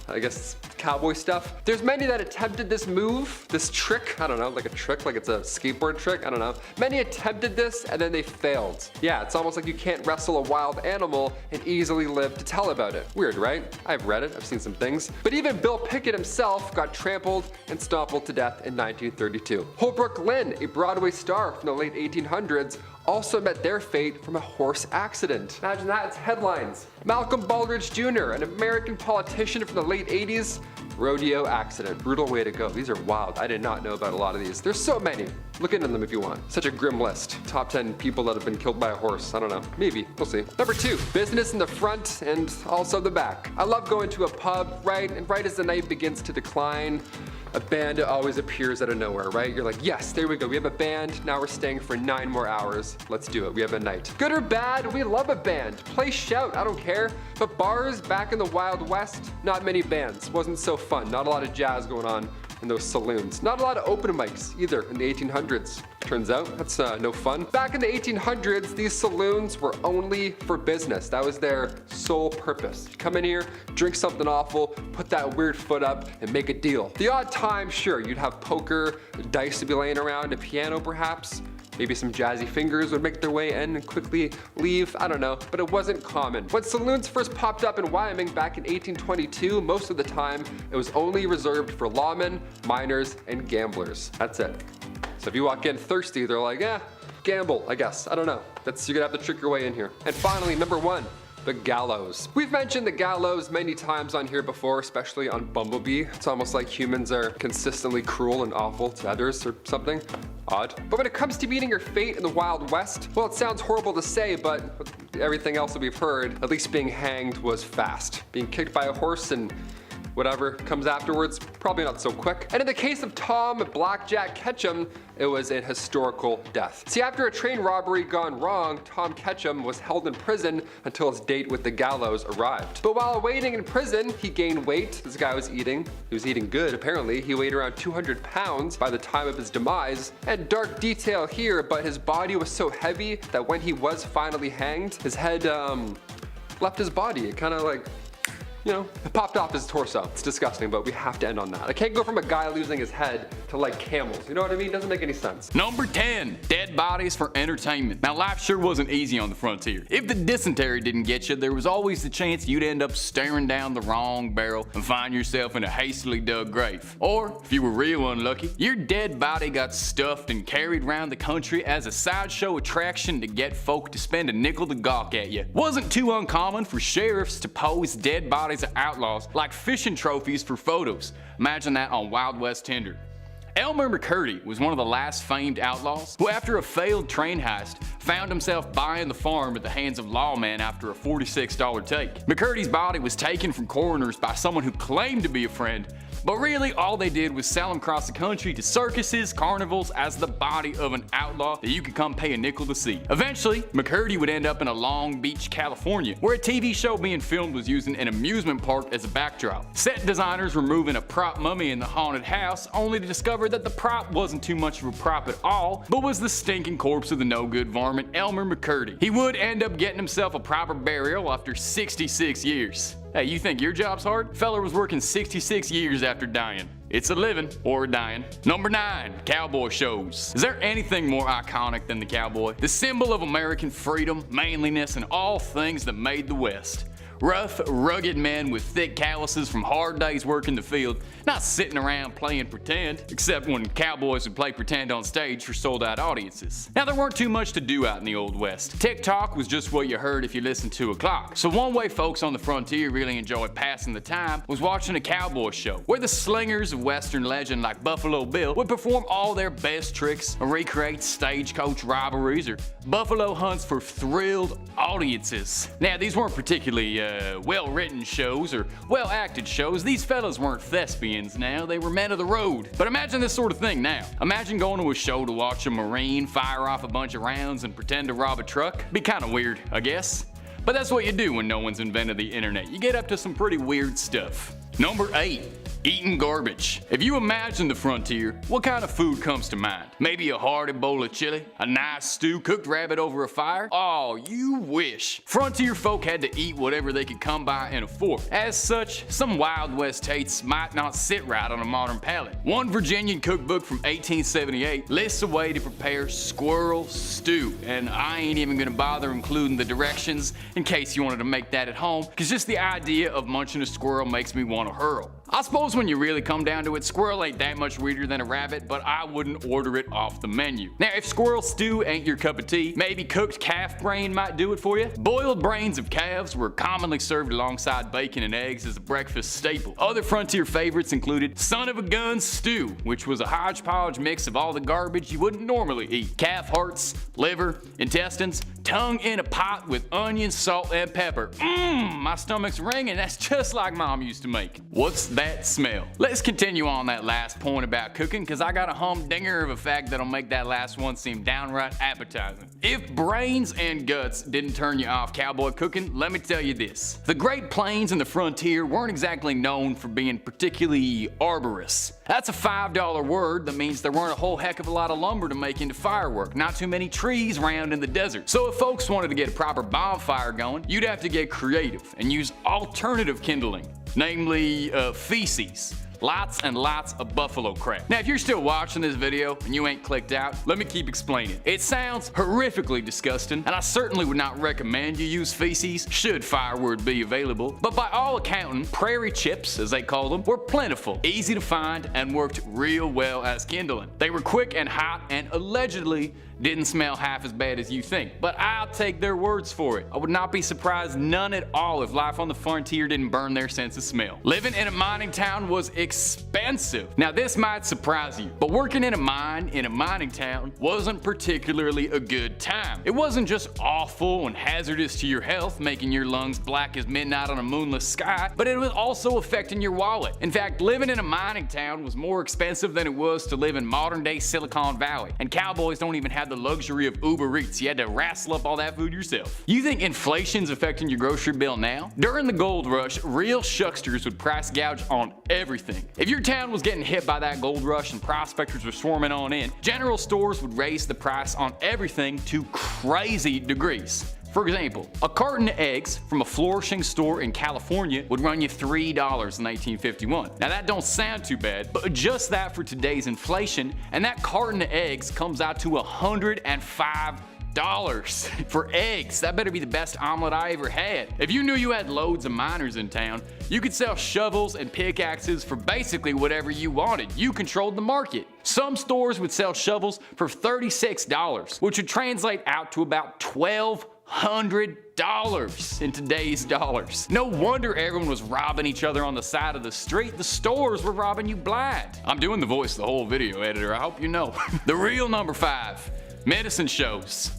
I guess cowboy stuff. There's many that attempted this move, this trick, I don't know, like a trick, like it's a skateboard trick, I don't know. Many attempted this and then they failed. Yeah, it's almost like you can't wrestle a wild animal and easily live to tell about it. Weird, right? I've read it, I've seen some things. But even Bill Pickett himself got trampled and stompled to death in 1932. Holbrook Lynn, a Broadway star from the late 1800s, also met their fate from a horse accident. Imagine that, it's headlines. Malcolm Baldrige Jr., an American politician from the late 80s, rodeo accident. Brutal way to go. These are wild. I did not know about a lot of these. There's so many. Look into them if you want. Such a grim list. Top 10 people that have been killed by a horse. I don't know. Maybe. We'll see. Number 2, business in the front and also the back. I love going to a pub, right? And right as the night begins to decline, a band always appears out of nowhere, right? You're like, yes, there we go. We have a band. Now we're staying for 9 more hours. Let's do it. We have a night. Good or bad, we love a band. Play, shout, I don't care. But bars back in the Wild West, not many bands. Wasn't so fun. Not a lot of jazz going on in those saloons. Not a lot of open mics either in the 1800s. Turns out that's no fun. Back in the 1800s, these saloons were only for business. That was their sole purpose. You come in here, drink something awful, put that weird foot up, and make a deal. The odd time, sure, you'd have poker, dice to be laying around, a piano perhaps. Maybe some jazzy fingers would make their way in and quickly leave, I don't know, but it wasn't common. When saloons first popped up in Wyoming back in 1822, most of the time, it was only reserved for lawmen, miners, and gamblers. That's it. So if you walk in thirsty, they're like, gamble, I guess. I don't know. You're gonna have to trick your way in here. And finally, number 1. The gallows. We've mentioned the gallows many times on here before, especially on BumbleBee. It's almost like humans are consistently cruel and awful to others or something. Odd. But when it comes to meeting your fate in the Wild West, well, it sounds horrible to say, but with everything else that we've heard, at least being hanged was fast. Being kicked by a horse and whatever comes afterwards, probably not so quick. And in the case of Tom Blackjack Ketchum, it was a historical death. See, after a train robbery gone wrong, Tom Ketchum was held in prison until his date with the gallows arrived. But while waiting in prison, he gained weight. This guy was eating. He was eating good, apparently. He weighed around 200 pounds by the time of his demise. And dark detail here, but his body was so heavy that when he was finally hanged, his head left his body. It kind of like, you know, it popped off his torso. It's disgusting, but we have to end on that. I can't go from a guy losing his head to like camels. You know what I mean? Doesn't make any sense. Number 10, dead bodies for entertainment. Now, life sure wasn't easy on the frontier. If the dysentery didn't get you, there was always the chance you'd end up staring down the wrong barrel and find yourself in a hastily dug grave. Or, if you were real unlucky, your dead body got stuffed and carried around the country as a sideshow attraction to get folk to spend a nickel to gawk at you. Wasn't too uncommon for sheriffs to pose dead bodies of outlaws like fishing trophies for photos. Imagine that on Wild West Tinder. Elmer McCurdy was one of the last famed outlaws who, after a failed train heist, found himself buying the farm at the hands of lawmen after a $46 take. McCurdy's body was taken from coroners by someone who claimed to be a friend, but really all they did was sell him across the country to circuses, carnivals as the body of an outlaw that you could come pay a nickel to see. Eventually, McCurdy would end up in a Long Beach, California, where a TV show being filmed was using an amusement park as a backdrop. Set designers were moving a prop mummy in the haunted house, only to discover that the prop wasn't too much of a prop at all, but was the stinking corpse of the no-good varmint Elmer McCurdy. He would end up getting himself a proper burial after 66 years. Hey, you think your job's hard? Fella was working 66 years after dying. It's a living or a dying. Number 9, cowboy shows. Is there anything more iconic than the cowboy? The symbol of American freedom, manliness, and all things that made the West. Rough, rugged men with thick calluses from hard days working the field, not sitting around playing pretend, except when cowboys would play pretend on stage for sold-out audiences. Now, there weren't too much to do out in the Old West. TikTok was just what you heard if you listened to a clock. So one way folks on the frontier really enjoyed passing the time was watching a cowboy show, where the slingers of Western legend like Buffalo Bill would perform all their best tricks, or recreate stagecoach robberies, or buffalo hunts for thrilled audiences. Now, these weren't particularly well-written shows or well-acted shows. These fellas weren't thespians now, they were men of the road. But imagine this sort of thing now. Imagine going to a show to watch a Marine fire off a bunch of rounds and pretend to rob a truck. Be kinda weird, I guess. But that's what you do when no one's invented the internet. You get up to some pretty weird stuff. Number 8. Eating garbage. If you imagine the frontier, what kind of food comes to mind? Maybe a hearty bowl of chili? A nice stew, cooked rabbit over a fire? Oh, you wish. Frontier folk had to eat whatever they could come by in a fork. As such, some Wild West tastes might not sit right on a modern palate. One Virginian cookbook from 1878 lists a way to prepare squirrel stew, and I ain't even gonna bother including the directions in case you wanted to make that at home, because just the idea of munching a squirrel makes me want to hurl. I suppose when you really come down to it, squirrel ain't that much weirder than a rabbit, but I wouldn't order it off the menu. Now, if squirrel stew ain't your cup of tea, maybe cooked calf brain might do it for you. Boiled brains of calves were commonly served alongside bacon and eggs as a breakfast staple. Other frontier favorites included son of a gun stew, which was a hodgepodge mix of all the garbage you wouldn't normally eat. Calf hearts, liver, intestines, tongue in a pot with onion, salt, and pepper. My stomach's ringing. That's just like Mom used to make. What's that smell? Let's continue on that last point about cooking, because I got a humdinger of a fact that'll make that last one seem downright appetizing. If brains and guts didn't turn you off cowboy cooking, let me tell you this. The Great Plains and the frontier weren't exactly known for being particularly arborous. That's a $5 word that means there weren't a whole heck of a lot of lumber to make into firework, not too many trees around in the desert. So if folks wanted to get a proper bonfire going, you'd have to get creative and use alternative kindling, namely feces. Lots and lots of buffalo crap. Now, if you're still watching this video and you ain't clicked out, let me keep explaining. It sounds horrifically disgusting, and I certainly would not recommend you use feces should firewood be available. But by all accounting, prairie chips, as they call them, were plentiful, easy to find, and worked real well as kindling. They were quick and hot, and allegedly didn't smell half as bad as you think, but I'll take their words for it. I would not be surprised none at all if life on the frontier didn't burn their sense of smell. Living in a mining town was expensive. Now this might surprise you, but working in a mine in a mining town wasn't particularly a good time. It wasn't just awful and hazardous to your health, making your lungs black as midnight on a moonless sky, but it was also affecting your wallet. In fact, living in a mining town was more expensive than it was to live in modern day Silicon Valley, and cowboys don't even have the luxury of Uber Eats. You had to wrestle up all that food yourself. You think inflation's affecting your grocery bill now? During the gold rush, real shucksters would price gouge on everything. If your town was getting hit by that gold rush and prospectors were swarming on in, general stores would raise the price on everything to crazy degrees. For example, a carton of eggs from a flourishing store in California would run you $3 in 1951. Now that don't sound too bad, but adjust that for today's inflation, and that carton of eggs comes out to $105 for eggs. That better be the best omelet I ever had. If you knew you had loads of miners in town, you could sell shovels and pickaxes for basically whatever you wanted. You controlled the market. Some stores would sell shovels for $36, which would translate out to about $1,200 in today's dollars. No wonder everyone was robbing each other on the side of the street. The stores were robbing you blind. I'm doing the voice of the whole video, editor. I hope you know. The real number 5, medicine shows.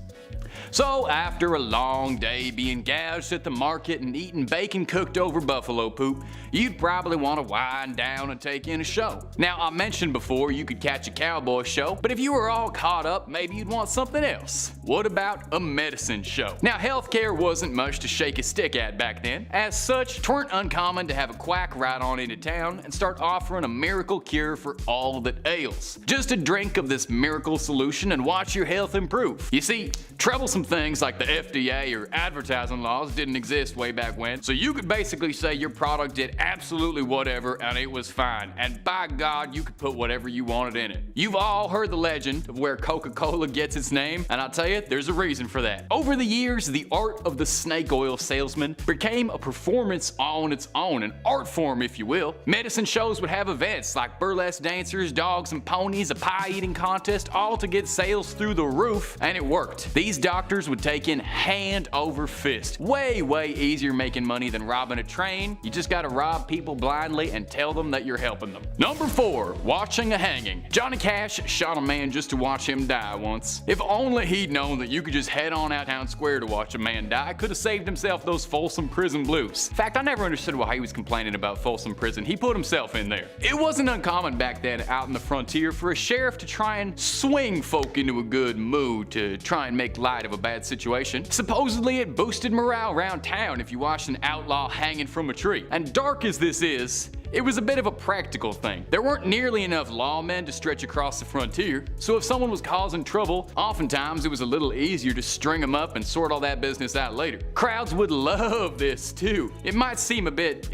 So after a long day being gouged at the market and eating bacon cooked over buffalo poop, you'd probably want to wind down and take in a show. Now I mentioned before you could catch a cowboy show, but if you were all caught up, maybe you'd want something else. What about a medicine show? Now healthcare wasn't much to shake a stick at back then. As such, 'tweren't uncommon to have a quack ride on into town and start offering a miracle cure for all that ails. Just a drink of this miracle solution and watch your health improve. You see, troublesome things like the FDA or advertising laws didn't exist way back when, so you could basically say your product did absolutely whatever and it was fine, and by God you could put whatever you wanted in it. You've all heard the legend of where Coca-Cola gets its name, and I'll tell you, there's a reason for that. Over the years, the art of the snake oil salesman became a performance on its own, an art form if you will. Medicine shows would have events like burlesque dancers, dogs and ponies, a pie eating contest, all to get sales through the roof, and it worked. These doctors would take in hand over fist. Way easier making money than robbing a train. You just gotta rob people blindly and tell them that you're helping them. Number 4, watching a hanging. Johnny Cash shot a man just to watch him die once. If only he'd known that you could just head on out town square to watch a man die, could have saved himself those Folsom Prison blues. In fact, I never understood why he was complaining about Folsom Prison. He put himself in there. It wasn't uncommon back then out in the frontier for a sheriff to try and swing folk into a good mood to try and make light of a bad situation. Supposedly it boosted morale around town if you watched an outlaw hanging from a tree. And dark as this is, it was a bit of a practical thing. There weren't nearly enough lawmen to stretch across the frontier, so if someone was causing trouble, oftentimes it was a little easier to string them up and sort all that business out later. Crowds would love this too. It might seem a bit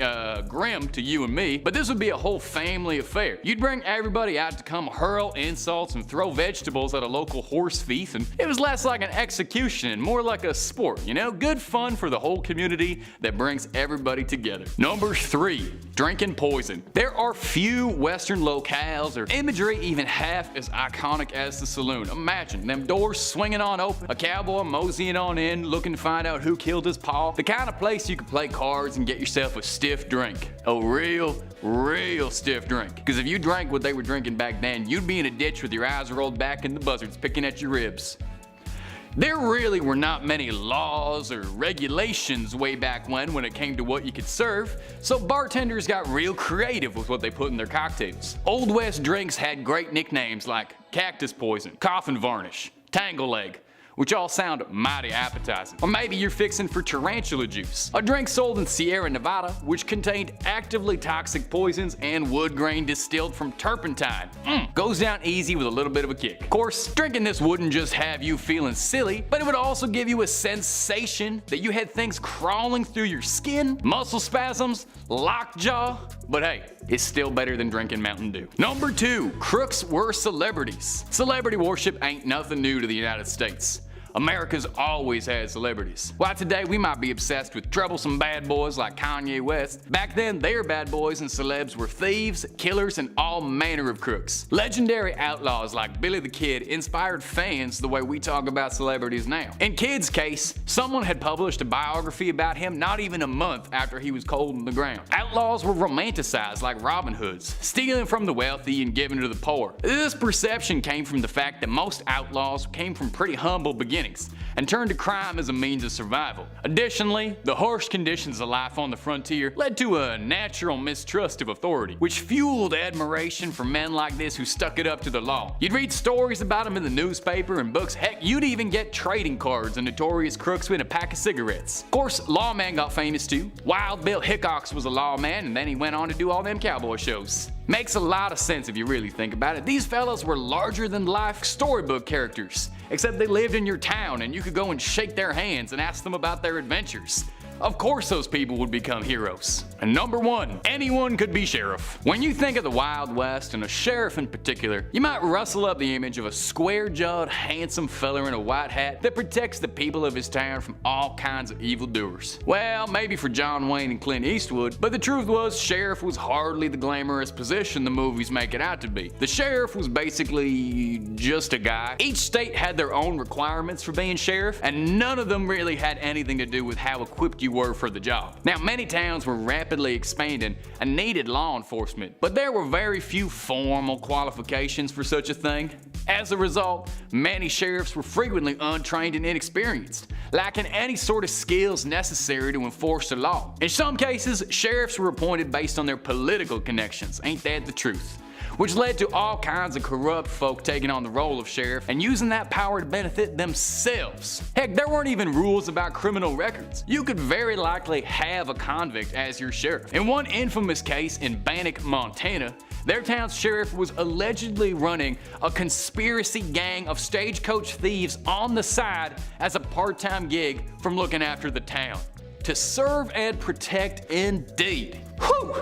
grim to you and me, but this would be a whole family affair. You'd bring everybody out to come hurl insults and throw vegetables at a local horse thief, and it was less like an execution and more like a sport, you know? Good fun for the whole community that brings everybody together. Number 3, drinking poison. There are few Western locales or imagery even half as iconic as the saloon. Imagine them doors swinging on open, a cowboy moseying on in, looking to find out who killed his paw. The kind of place you could play cards and get yourself a stiff drink. A real stiff drink. Because if you drank what they were drinking back then, you'd be in a ditch with your eyes rolled back and the buzzards picking at your ribs. There really were not many laws or regulations way back when it came to what you could serve, so bartenders got real creative with what they put in their cocktails. Old West drinks had great nicknames like cactus poison, coffin varnish, tangle leg, which all sound mighty appetizing. Or maybe you're fixing for tarantula juice, a drink sold in Sierra Nevada which contained actively toxic poisons and wood grain distilled from turpentine. Goes down easy with a little bit of a kick. Of course, drinking this wouldn't just have you feeling silly, but it would also give you a sensation that you had things crawling through your skin, muscle spasms, lockjaw, but hey, it's still better than drinking Mountain Dew. Number 2, crooks were celebrities. Celebrity worship ain't nothing new to the United States. America's always had celebrities. While today we might be obsessed with troublesome bad boys like Kanye West, back then their bad boys and celebs were thieves, killers, and all manner of crooks. Legendary outlaws like Billy the Kid inspired fans the way we talk about celebrities now. In Kid's case, someone had published a biography about him not even a month after he was cold on the ground. Outlaws were romanticized like Robin Hoods, stealing from the wealthy and giving to the poor. This perception came from the fact that most outlaws came from pretty humble beginnings and turned to crime as a means of survival. Additionally, the harsh conditions of life on the frontier led to a natural mistrust of authority, which fueled admiration for men like this who stuck it up to the law. You'd read stories about them in the newspaper and books, heck, you'd even get trading cards of notorious crooks with a pack of cigarettes. Of course, Lawman got famous too. Wild Bill Hickox was a lawman, and then he went on to do all them cowboy shows. Makes a lot of sense if you really think about it. These fellas were larger than life storybook characters, except they lived in your town and you could go and shake their hands and ask them about their adventures. Of course those people would become heroes. And number 1, anyone could be sheriff. When you think of the Wild West, and a sheriff in particular, you might rustle up the image of a square-jawed, handsome fella in a white hat that protects the people of his town from all kinds of evildoers. Well, maybe for John Wayne and Clint Eastwood, but the truth was sheriff was hardly the glamorous position the movies make it out to be. The sheriff was basically just a guy. Each state had their own requirements for being sheriff, and none of them really had anything to do with how equipped you were for the job. Now, many towns were rapidly expanding and needed law enforcement, but there were very few formal qualifications for such a thing. As a result, many sheriffs were frequently untrained and inexperienced, lacking any sort of skills necessary to enforce the law. In some cases, sheriffs were appointed based on their political connections, ain't that the truth? Which led to all kinds of corrupt folk taking on the role of sheriff and using that power to benefit themselves. Heck, there weren't even rules about criminal records. You could very likely have a convict as your sheriff. In one infamous case in Bannock, Montana, their town's sheriff was allegedly running a conspiracy gang of stagecoach thieves on the side as a part-time gig from looking after the town. To serve and protect indeed. Whew!